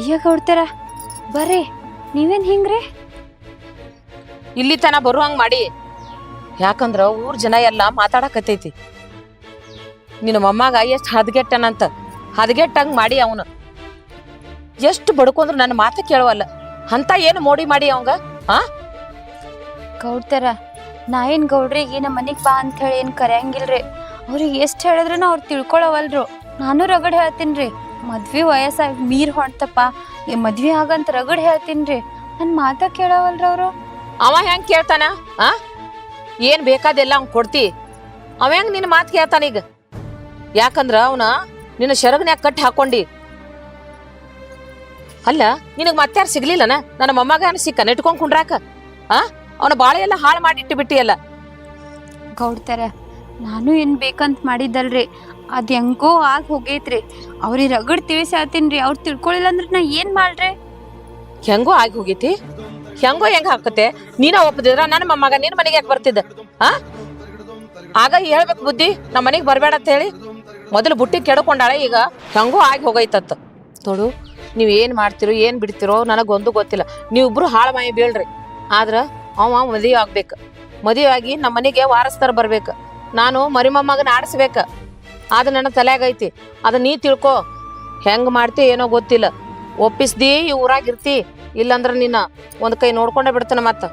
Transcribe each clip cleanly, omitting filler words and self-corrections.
ಅಯ್ಯ ಗೌಡ್ತಾರ ಬರ್ರಿ, ನೀವೇನ್ ಹಿಂಗ್ರಿ? ಇಲ್ಲಿ ತನ ಬರುವಂಗ್ ಮಾಡಿ. ಯಾಕಂದ್ರ ಊರ್ ಜನ ಎಲ್ಲ ಮಾತಾಡಕತ್ತೈತಿ. ನಿನ್ನ ಮೊಮ್ಮಗ ಎಷ್ಟು ಹದಗೆಟ್ಟನಂತ. ಹದಗೆಟ್ಟಂಗ್ ಮಾಡಿ ಅವನು ಎಷ್ಟು ಬಡ್ಕೊಂಡ್ರು ನನ್ನ ಮಾತು ಕೇಳವಲ್ಲ. ಅಂತ ಏನು ಮೋಡಿ ಮಾಡಿ ಅವಂಗ? ಗೌಡ್ತಾರ, ನಾ ಏನ್ ಗೌಡ್ರಿಗೆ ನಮ್ಮ ಮನಿಗ್ ಬಾ ಅಂತ ಹೇಳಿ ಏನ್ ಕರೆಯಂಗಿಲ್ರಿ. ಅವ್ರಿಗೆ ಎಷ್ಟ್ ಹೇಳಿದ್ರೂ ಅವ್ರು ತಿಳ್ಕೊಳವಲ್ರು. ನಾನು ರಗಡ್ ಹೇಳ್ತೀನ್ರಿ, ಮದ್ವಿ ವಯಸ್ಸಾಗಿ ಮೀರ್ ಹೊಂಟಪ್ಪ, ಮದ್ವಿ ಆಗಂತ ರಗಡ್ ಹೇಳ್ತೀನ್ರಿ. ನನ್ ಮಾತ ಕೇಳವಲ್ರ ಅವ್ರು. ಅವ ಹೆಂಗ್ ಕೇಳ್ತಾನ? ಏನ್ ಬೇಕಾದೆಲ್ಲ ಅವ್ನ್ ಕೊಡ್ತಿ. ಅವ ಹೆಂಗ್ ನಿನ್ನ ಮಾತು ಕೇಳ್ತಾನ ಈಗ? ಯಾಕಂದ್ರ ಅವನ ನಿನ್ನ ಶರಗನ್ಯಾಗ ಕಟ್ಟಿ ಹಾಕೊಂಡಿ. ಅಲ್ಲ, ನಿನಗ್ ಮತ್ತಾರು ಸಿಗ್ಲಿಲ್ಲನ? ನನ್ನ ಮೊಮ್ಮಗ ಸಿಕ್ಕ ನೆಟ್ಕೊಂಡ್ ಕುಂಡ್ರಾಕ ಅವನ ಬಾಳೆ ಎಲ್ಲ ಹಾಳು ಮಾಡಿಟ್ಟು ಬಿಟ್ಟಿಯಲ್ಲ. ಗೌಡ್ತಾರ, ನಾನು ಏನ್ ಬೇಕಂತ ಮಾಡಿದ್ದಲ್ರಿ, ಅದ್ ಹೆಂಗೋ ಆಗಿ ಹೋಗೈತ್ರಿ. ಅವ್ರಿಗೆ ರಗಡ್ ತಿಳಿಸಿ ಹೇಳ್ತೀನ್ರಿ. ಅವ್ರು ತಿಳ್ಕೊಳಿಲ್ಲ ಅಂದ್ರೆ ನಾ ಏನ್ ಮಾಡ್ರಿ? ಹೆಂಗೋ ಆಗಿ ಹೋಗೈತಿ. ಹೆಂಗ್ ಹಾಕತ್ತೆ? ನೀನ ಒಪ್ಪದಿದ್ರ ನನ್ನ ಮೊಮ್ಮಗ ನಿನ್ ಮನೆಗೆ ಯಾಕೆ ಬರ್ತಿದ್ದ? ಆಗ ಹೇಳ್ಬೇಕು ಬುದ್ಧಿ, ನಮ್ಮ ಮನೆಗೆ ಬರ್ಬೇಡ ಅಂತ ಹೇಳಿ. ಮೊದಲು ಬುಟ್ಟಿ ಕೆಡ್ಕೊಂಡಾಳೆ, ಈಗ ಹೆಂಗೋ ಆಗಿ ಹೋಗೈತತ್. ನೋಡು, ನೀವ್ ಏನ್ ಮಾಡ್ತಿರೋ ಏನ್ ಬಿಡ್ತಿರೋ ನನಗೊಂದು ಗೊತ್ತಿಲ್ಲ. ನೀವಿಬ್ರು ಹಾಳು ಮಾಯಿ ಬೀಳ್ರಿ. ಆದ್ರ ಅವ ಮದುವೆ ಆಗ್ಬೇಕು. ಮದುವೆ ಆಗಿ ನಮ್ಮ ಮನೆಗೆ ವಾರಸ್ತಾರ ಬರ್ಬೇಕು. ನಾನು ಮರಿ ಮೊಮ್ಮಗನ ಆಡಿಸ್ಬೇಕ. ಅದು ನನ್ನ ತಲೆಯಾಗೈತಿ. ಅದ ನೀ ತಿಳ್ಕೊ. ಹೆಂಗ್ ಮಾಡ್ತಿ ಏನೋ ಗೊತ್ತಿಲ್ಲ. ಒಪ್ಪಿಸ್ದಿ ಈ ಊರಾಗಿರ್ತಿ, ಇಲ್ಲಂದ್ರ ನಿನ್ನ ಒಂದ್ ಕೈ ನೋಡ್ಕೊಂಡೇ ಬಿಡ್ತಾನ ಮತ್ತ.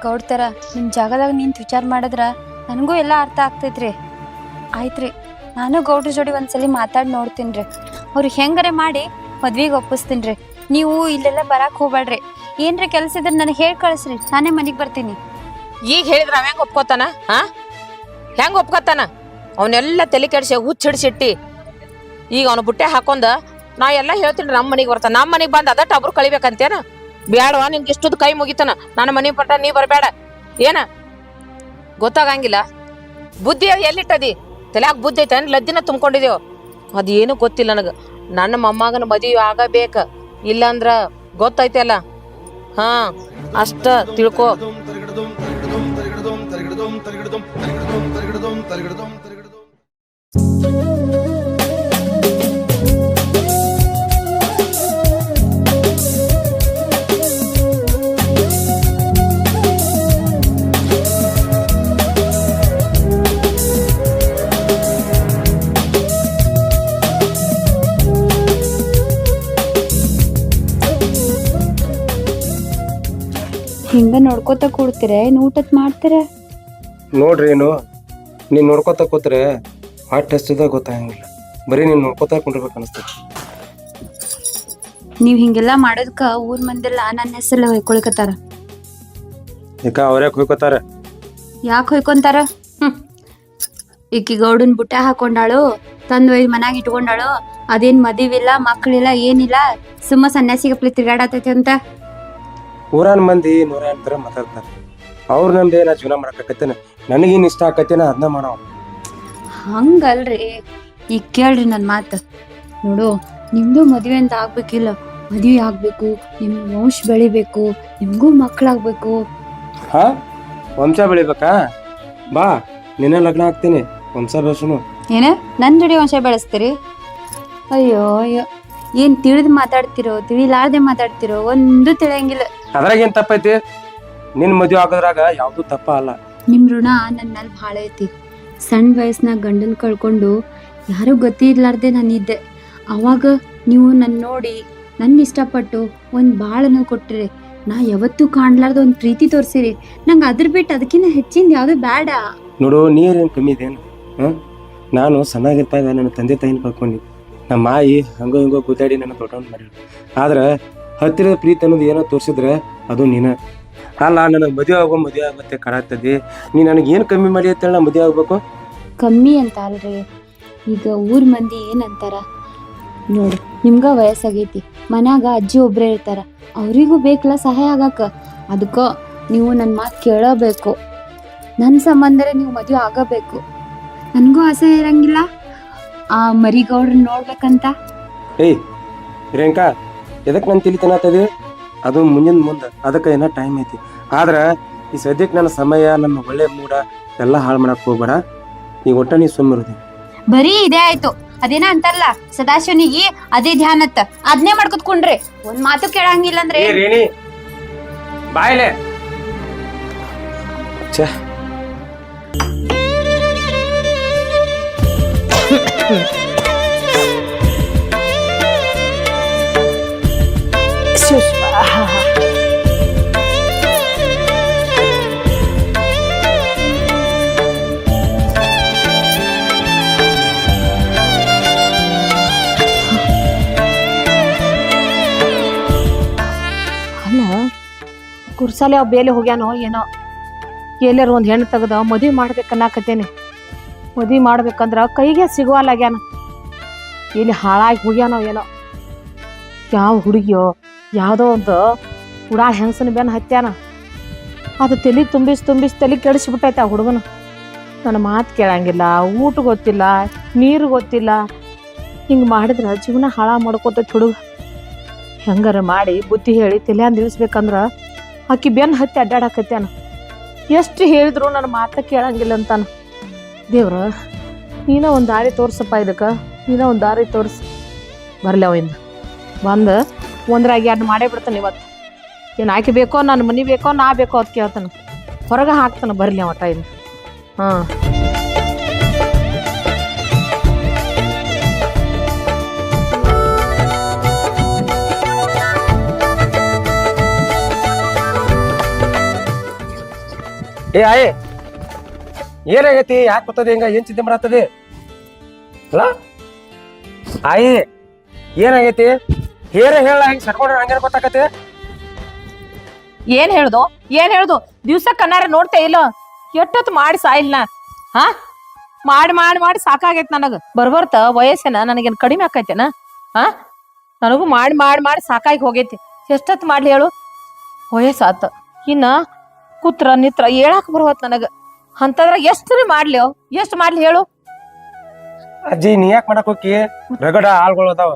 ಗೌಡ್ತಾರ, ನಿಮ್ ಜಾಗದಾಗ ನಿಂತ ವಿಚಾರ ಮಾಡಿದ್ರ ನನಗೂ ಎಲ್ಲ ಅರ್ಥ ಆಗ್ತೈತ್ರಿ. ಆಯ್ತ್ರಿ, ನಾನು ಗೌಡ್ರ ಜೋಡಿ ಒಂದ್ಸಲಿ ಮಾತಾಡಿ ನೋಡ್ತೀನ್ರಿ. ಅವ್ರಿಗೆ ಹೆಂಗಾರೆ ಮಾಡಿ ಮದ್ವಿಗೆ ಒಪ್ಪಿಸ್ತೀನ್ರಿ. ನೀವು ಇಲ್ಲೆಲ್ಲ ಬರಾಕ್ ಹೋಗ್ಬೇಡ್ರಿ. ಏನ್ರಿ ಕೆಲ್ಸ ಇದ್ರೆ ನನಗೆ ಹೇಳಿ ಕಳಿಸ್ರಿ, ನಾನೇ ಮನೆಗೆ ಬರ್ತೀನಿ. ಈಗ ಹೇಳಿದ್ರ ಅವ ಹೆಂಗ್ ಒಪ್ಕೋತಾನ? ಹೆಂಗ್ ಒಪ್ಕೋತಾನ? ಅವನೆಲ್ಲ ತಲೆ ಕೆಡ್ಸಿ ಹುಚ್ಚಿಡ್ಸಿಟ್ಟಿ. ಈಗ ಅವನು ಬುಟ್ಟೆ ಹಾಕೊಂಡ ನಾ ಎಲ್ಲ ಹೇಳ್ತೀನಿ ನಮ್ಮ ಮನೆಗೆ ಬರ್ತಾನ. ನಮ್ಮ ಮನೆಗೆ ಬಂದ ಅದಟ್ಟು ಒಬ್ರು ಕಳಿಬೇಕಂತೇನ? ಬ್ಯಾಡವಾ, ನಿನ್ಗೆ ಇಷ್ಟದ ಕೈ ಮುಗಿತಾನ. ನನ್ನ ಮನೆ ಪಟ್ಟ ನೀ ಬರಬೇಡ ಏನ? ಗೊತ್ತಾಗಂಗಿಲ್ಲ. ಬುದ್ಧಿ ಎಲ್ಲಿಟ್ಟದಿ? ತಲೆಯಾಗ ಬುದ್ಧಿ ಐತೆ ಲದ್ದಿನ ತುಂಬ್ಕೊಂಡಿದೇವ್. ಅದೇನು ಗೊತ್ತಿಲ್ಲ ನನಗ. ನನ್ನ ಮೊಮ್ಮಗನ ಮದುವೆ ಆಗಬೇಕ, ಇಲ್ಲಂದ್ರ ಗೊತ್ತೈತೆಲ್ಲ. ಅಷ್ಟ ತಿಳ್ಕೊ. ಹಿಂಗ ನೋಡ್ಕೋತ ಕೂಡ್ತೀರ ಏನ್ ಊಟತ್ ಮಾಡ್ತೀರ? ನೋಡ್ರಿ, ಏನು ನೀನ್ ನೋಡ್ಕೋತ ಕೂತ್ರೆ ಹೊಟ್ಟೆ ಹಸ್ತದ ಗೊತ್ತಾಗಂಗಿಲ್ಲ. ಬರೀ ನೀನ್ ನೋಡ್ಕೋತ ಕುಂಡಿರ್ಬೇಕು ಅನಿಸ್ತದೆ. ನೀವ್ ಹಿಂಗೆಲ್ಲಾ ಮಾಡೋದಕ್ಕ ಊರ್ ಮಂದಿಲ್ಲ ನನ್ನ ಹೆಸರು ಹೊಯ್ಕೊಳಿಕತ್ತಾರ. ಈಗ ಅವ್ರ್ಯಾಕ ಹೋಯ್ಕೋತಾರ? ಯಾಕೆ ಹೊಯ್ಕೊಂತಾರ? ಈಕಿ ಗೌಡನ್ ಬುಟ್ಟ ಹಾಕೊಂಡಾಳು, ತಂದ್ ಒಯ್ದು ಮನ್ಯಾಗ ಇಟ್ಕೊಂಡಾಳು. ಅದೇನ್ ಮದಿವಿಲ್ಲ, ಮಕ್ಳಿಲ್ಲ, ಏನಿಲ್ಲ, ಸುಮ್ಮ ಸನ್ಯಾಸಿಗಪ್ಲಿ ತಿರ್ಗಾಡತೈತಿ ಅಂತ ಊರಾನ್ ಮಂದಿ 108 ತರ ಮಾತಾಡ್ತಾರ. ಅವ್ರ ನಮ್ದೇ ನಾ ಜೀವನ ಮಾಡಕತ್ತೇನೆ, ನನಗೇನ್ ಇಷ್ಟ ಆಕತ್ತೇನ ಅದನ್ನ ಮಾಡವ. ಹಂಗಲ್ರಿ, ಈಗ ಕೇಳ್ರಿ ನನ್ ಮಾತ. ನೋಡು, ನಿಮ್ದು ಮದ್ವೆ ಅಂತ ಆಗ್ಬೇಕಿಲ್ಲ. ಮದ್ವೆ ಆಗ್ಬೇಕು, ನಿಮ್ ವಂಶ ಬೆಳಿಬೇಕು, ನಿಮ್ಗೂ ಮಕ್ಳಾಗ್ಬೇಕು. ವಂಶ ಬೆಳಿಬೇಕಾ? ಬಾ, ನಿನ್ನ ಲಗ್ನ ಆಗ್ತೀನಿ, ವಂಶ ಬೆಳೆಸೋನು. ಏನ ನನ್ ಜೋಡಿ ವಂಶ ಬೆಳೆಸ್ತೀರಿ? ಅಯ್ಯೋ ಅಯ್ಯೋ, ಏನ್ ತಿಳಿದ್ ಮಾತಾಡ್ತಿರೋ ತಿಳಿಲಾರ್ದೆ ಮಾತಾಡ್ತಿರೋ ಒಂದು ತಿಳಿಯಂಗಿಲ್ಲ. ಅದ್ರಾಗ ಏನ್ ತಪ್ಪೈತಿ? ನಿನ್ ಮದ್ವೆ ಆಗೋದ್ರಾಗ ಯಾವ್ದು ತಪ್ಪ ಅಲ್ಲ. ನಿಮ್ ಋಣ ನನ್ನಲ್ಲಿ ಭಾಳ ಐತಿ. ಸಣ್ಣ ವಯಸ್ಸಿನಾಗ ಗಂಡನ್ ಕಳ್ಕೊಂಡು ಯಾರು ಗತಿ ಇರ್ಲಾರ್ದೆ ನಾನಿದ್ದೆ. ಅವಾಗ ನೀವು ನನ್ ನೋಡಿ ನನ್ನ ಇಷ್ಟಪಟ್ಟು ಒಂದ್ ಬಾಳ ನೋವು ಕೊಟ್ಟಿರಿ. ನಾ ಯಾವತ್ತೂ ಕಾಣ್ಲಾರ್ದ ಒಂದ್ ಪ್ರೀತಿ ತೋರ್ಸಿರಿ. ನಂಗೆ ಅದ್ರ ಬಿಟ್ಟು ಅದಕ್ಕಿಂತ ಹೆಚ್ಚಿಂದ ಯಾವ್ದು ಬೇಡ. ನೋಡು, ನೀರೇನ್ ಕಮ್ಮಿ ಇದೇನು? ನಾನು ಸಣ್ಣಾಗಿರ್ತಾಗ ನನ್ನ ತಂದೆ ತಾಯಿನ ಕಳ್ಕೊಂಡಿ. ನಮ್ಮ ಮಾಯಿ ಹಂಗೋ ಹಿಂಗೋ ಗುದ್ದಾಡಿ ನನ್ನ ದೊಡ್ಡವನ್ ಮಾಡಿ. ಆದ್ರೆ ಹತ್ತಿರದ ಪ್ರೀತಿ ಅನ್ನೋದು ಏನೋ ತೋರಿಸಿದ್ರೆ ಅದು ನೀನ ಅಲ್ಲ. ನನಗೆ ಮದುವೆ ಆಗುತ್ತೆ ಕಾಣಾಗ್ತದೆ. ನೀ ನನಗೇನು ಕಮ್ಮಿ ಮಾಡಿ ಅಂತೇಳಿ ನಾ ಮದುವೆ ಆಗ್ಬೇಕು? ಕಮ್ಮಿ ಅಂತ ಅಲ್ರಿ, ಈಗ ಊರ್ ಮಂದಿ ಏನಂತಾರ ನೋಡಿ. ನಿಮ್ಗ ವಯಸ್ಸಾಗೈತಿ, ಮನ್ಯಾಗ ಅಜ್ಜಿ ಒಬ್ರೇ ಇರ್ತಾರ, ಅವ್ರಿಗೂ ಬೇಕಲ್ಲ ಸಹಾಯ ಆಗಾಕ. ಅದಕ್ಕ ನೀವು ನನ್ನ ಮಾತು ಕೇಳಬೇಕು. ನನ್ನ ಸಂಬಂಧರೇ ನೀವು ಮದುವೆ ಆಗಬೇಕು. ನನಗೂ ಆಸೆ ಇರಂಗಿಲ್ಲ ಆ ಮರಿಗೌಡ್ರನ್ನ ನೋಡ್ಬೇಕಂತ. ಏಯ್ ರೇಂಕಾ, ಎದಕ್ಕೆ ನನ್ನ ತಿಳಿತನತ್ತದಿ? ಅದು ಮುಂದೆ ಅದಕ್ಕೆ ಏನೋ ಟೈಮ್ ಐತಿ. ಆದ್ರೆ ಈ ಸದ್ಯಕ್ಕೆ ನನ್ನ ಸಮಯ, ನನ್ನ ಒಳ್ಳೆ ಮೂಡ ಎಲ್ಲ ಹಾಳು ಮಾಡಕ್ ಹೋಗ್ಬೇಡ. ಈಗ ಒಟ್ಟ ನೀ ಸುಮ್ಮಿರೋದಿ. ಬರೀ ಇದೇ ಆಯ್ತು. ಅದೇನ ಅಂತಾರಲ್ಲ ಸದಾಶಿವನಿಗೆ ಅದೇ ಧ್ಯಾನತ್ತ ಅದ್ನೇ ಮಾಡ್ಕೊತ್ಕೊಂಡ್ರಿ ಒಂದ್ ಮಾತು ಕೇಳಂಗಿಲ್ಲ ಅಂದ್ರೆ ಏ ರೇಣಿ ಬಾಯ್ಲೆ ಛೇ ಅಲ್ಲ ಕುರ್ಸಾಲೆ ಅವ್ ಬೇಲೆ ಹೋಗ್ಯಾನೋ ಏನೋ ಎಲ್ಲಾರು ಒಂದ್ ಹೆಣ್ಣು ತೆಗ್ದ ಮದ್ವಿ ಮಾಡ್ಬೇಕನ್ನಾಕತ್ತೇನೆ. ಮದ್ವಿ ಮಾಡ್ಬೇಕಂದ್ರ ಕೈಗೆ ಸಿಗುವಲ್ಲಾಗ್ಯಾನ. ಇಲ್ಲಿ ಹಾಳಾಗಿ ಹೋಗ್ಯಾನೋ ಏನೋ. ಯಾವ ಹುಡುಗಿಯೋ ಯಾವ್ದೋ ಒಂದು ಹುಡಾಳ ಹೆಂಗಸನ ಬೆನ್ನ ಹತ್ಯಾನ. ಅದು ತಲೆ ತುಂಬಿಸ್ ತಲೆ ಕೆಡಿಸ್ಬಿಟ್ಟೈತೆ ಆ ಹುಡುಗನ. ನನ್ನ ಮಾತು ಕೇಳಂಗಿಲ್ಲ, ಊಟ ಗೊತ್ತಿಲ್ಲ, ನೀರು ಗೊತ್ತಿಲ್ಲ. ಹಿಂಗೆ ಮಾಡಿದ್ರ ಜೀವನ ಹಾಳ ಮಾಡ್ಕೋತೈತಿ ಹುಡುಗ. ಹೆಂಗಾರ ಮಾಡಿ ಬುದ್ಧಿ ಹೇಳಿ ತಲೆಯಂದು ಇಳಿಸ್ಬೇಕಂದ್ರ ಆಕಿ ಬೆನ್ನ ಹತ್ತಿ ಅಡ್ಡಾಡಕತ್ಯಾನ. ಎಷ್ಟು ಹೇಳಿದ್ರು ನನ್ನ ಮಾತ ಕೇಳಂಗಿಲ್ಲ ಅಂತಾನ. ದೇವ್ರ ನೀನ ಒಂದು ದಾರಿ ತೋರ್ಸಪ್ಪ, ಇದಕ್ಕೆ ನೀನ ಒಂದು ದಾರಿ ತೋರ್ಸು. ಬರಲಿ ಅವಿಂದ ಬಂದು ಒಂದ್ರಾಗಿ ಎರಡು ಮಾಡೇ ಬಿಡ್ತಾನೆ ಇವತ್ತು. ಏನು ಆಕೆ ಬೇಕೋ ನನ್ನ ಮನೆ ಬೇಕೋ ನಾ ಬೇಕೋ ಅಂತ ಕೇಳ್ತಾನೆ. ಹೊರಗೆ ಹಾಕ್ತಾನೆ ಬರಲಿ ಅವ ಟೈಮ್. ಹಾಂ ಏ ಆಯ್ ಏನಾಗೈತಿ? ಯಾಕೆ ಬರ್ತದೆ ಹಿಂಗ? ಏನ್ ಚಿಂತೆ ಮಾಡತ್ತದಿ? ಅಲ್ಲ ಆಯಿ ಏನಾಗೈತಿ? ಹೇಳ ಹಿಂಗ್ ಸಟ್ಕೊಂಡ್ರೆ ಹಂಗೇನ ಗೊತ್ತಾಕತಿ? ಏನ್ ಹೇಳ್ದು ದಿವ್ಸ ಕಣ್ಣಾರ ನೋಡ್ತೇ ಇಲ್ಲ? ಎಷ್ಟೊತ್ತು ಮಾಡಿ ಸಾಯಿಲ್ಲ ಹಾ? ಮಾಡಿ ಮಾಡಿ ಮಾಡಿ ಸಾಕಾಗೈತಿ ನನಗ. ಬರ್ಬರ್ತ ವಯಸ್ಸೇನ ನನಗೇನ್ ಕಡಿಮೆ ಆಕೈತೇನ? ಹಾ, ನನಗೂ ಮಾಡಿ ಮಾಡಿ ಮಾಡಿ ಸಾಕಾಗಿ ಹೋಗೈತಿ. ಎಷ್ಟೊತ್ತು ಮಾಡ್ಲಿ ಹೇಳು? ವಯಸ್ಸಾತ, ಇನ್ನ ಕೂತ್ರ ನಿತ್ರ ಹೇಳಾಕ ಬರುವತ್ ನನಗ. ಅಂತಂದ್ರ ಎಷ್ಟು ಮಾಡ್ಲಿ ಹೇಳು? ಅಜ್ಜಿ ನೀ ಯಾಕೆ ಮಾಡಕ್ ಹೋಗಿ? ರಗಡ ಆಳ್ಗಳು ಅದಾವ.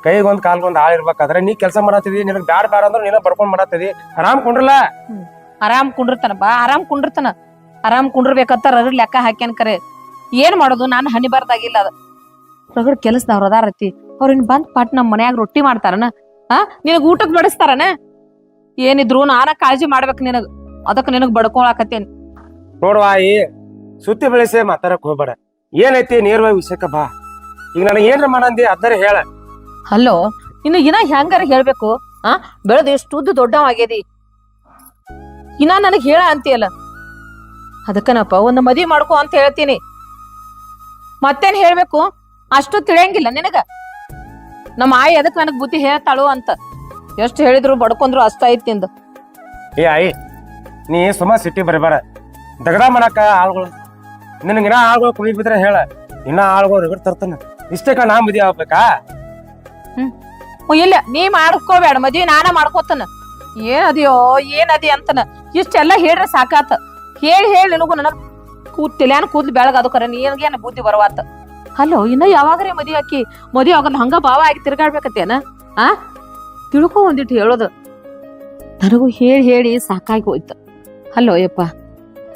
ಕೈಗೊಂದ್ ಕಾಲ್ಗೊಂದ್ ಆಳ್ ಇರ್ಬೇಕಾದ್ರೆ ನೀ ಕೆಲಸ ಮಾಡತ್ತಿದಿ. ನಿನಗ್ ಬ್ಯಾಡ ಅಂದ್ರ ನೀನ ಬರ್ಕೊಂಡ್ ಮಾಡತ್ತಿದಿ. ಆರಾಮ್ ಕುಂಡ್ರಲ್ಲ. ಆರಾಮ್ ಕುಂಡಿರ್ತಾನ ಬಾ, ಆರಾಮ್ ಕುಂಡ್ರಬೇಕಂತ ರಗಡ್ ಲೆಕ್ಕ ಹಾಕ್ಯಾನ. ಕರೆ ಏನ್ ಮಾಡೋದು? ನಾನು ಹನಿ ಬರ್ದಾಗಿಲ್ಲ. ಅದ ರಗಡ್ ಕೆಲಸದವ್ರ ಅದಾರತಿ. ಅವ್ರಿನ್ ಬಂದ್ ಪಾಟ್ ನಮ್ ಮನ್ಯಾಗ ರೊಟ್ಟಿ ಮಾಡ್ತಾರನ? ನಿನಗ್ ಊಟಕ್ ಬಡಿಸ್ತಾರನ? ಏನಿದ್ರು ನಾನ ಕಾಳಜಿ ಮಾಡ್ಬೇಕು ನಿನಗ್. ಅದಕ್ ನಿನಗ್ ಬಡ್ಕೊಳಕತ್ತೇನಿ. ನೋಡುವ ಆಯಿ, ಸುತ್ತಿ ಬೆಳೆಸೆ ಮಾತಾಡಕ್ ಹೋಗ್ಬೇಡ. ಏನೈತಿ ನೇರವಾಗಿ ವಿಷಯಕ್ಕ ಬಾ. ಈಗ ನನಗೆ ಏನ್ರ ಮಾಡಂದಿ ಅದರ ಹೇಳ. ಅಲ್ಲೋ ಇನ್ನು ಇನ್ನ ಹೆಂಗಾರ ಹೇಳ್ಬೇಕು? ಬೆಳೆದು ಎಷ್ಟು ಉದ್ದ ದೊಡ್ಡವಾಗ್ಯದಿ, ಇನ್ನ ನನಗ್ ಹೇಳ ಅಂತೀಯಲ್ಲ. ಅದಕ್ಕನಪ್ಪ ಒಂದು ಮದ್ವಿ ಮಾಡ್ಕೊ ಅಂತ ಹೇಳ್ತೀನಿ. ಮತ್ತೇನ್ ಹೇಳ್ಬೇಕು? ಅಷ್ಟು ತಿಳಿಯಂಗಿಲ್ಲ ನಿನಗ? ನಮ್ಮ ಆಯಿ ಅದಕ್ಕೆ ನನಗ್ ಬುದ್ಧಿ ಹೇಳ್ತಾಳು ಅಂತ. ಎಷ್ಟು ಹೇಳಿದ್ರು ಬಡ್ಕೊಂಡ್ರು ಅಷ್ಟ ಐತಿ ನಿಂದು. ಏ ಆಯಿ, ನೀ ಸುಮ್ಮ ಸಿಟ್ಟಿ ಬರಬೇಡ. ದಗಡ ಮಾಡಾಕ ಆಳ್ಗಳು ನಿನಗೆ ಇನ್ನ ಆಳ್ಗಳು ಕುಳಿ ಬಿದ್ರೆ ಹೇಳ. ಇನ್ನ ಆಳ್ಗಳು ರಗಡ್ ತರ್ತಾನ. ಇಷ್ಟಕ್ಕ ನಾ ಮದ್ವಿ ಆಗ್ಬೇಕಾ? ಇಲ್ಲ, ನೀ ಮಾಡ್ಕೋಬೇಡ ಮದ್ವಿ, ನಾನ ಮಾಡ್ಕೋತಾನ. ಏನದಿ ಅಂತನ ಇಷ್ಟೆಲ್ಲ ಹೇಳ್ರೆ ಸಾಕಾತ. ಹೇಳಿ ನಿನಗೂ ನನಗ್ ತಲ್ಯಾನ ಕೂದ್ಲು ಬೆಳಗ. ಅದು ಕರೆ ನೀನ್ಗೇನ ಬುದ್ಧಿ ಬರವಾತ. ಅಲ್ಲೋ ಇನ್ನ ಯಾವಾಗ್ರೆ ಮದ್ವಿ ಹಾಕಿ ಮದ್ವಿ ಆಗಲ್ಲ ಹಂಗ ಭಾವ ಆಗಿ ತಿರ್ಗಾಡ್ಬೇಕತ್ತೇನ? ತಿಳ್ಕೊ ಒಂದಿಟ್ಟು ಹೇಳೋದು. ನನಗೂ ಹೇಳಿ ಸಾಕಾಗಿ ಹೋಯ್ತು. ಅಲ್ಲೋ ಯಪ್ಪ,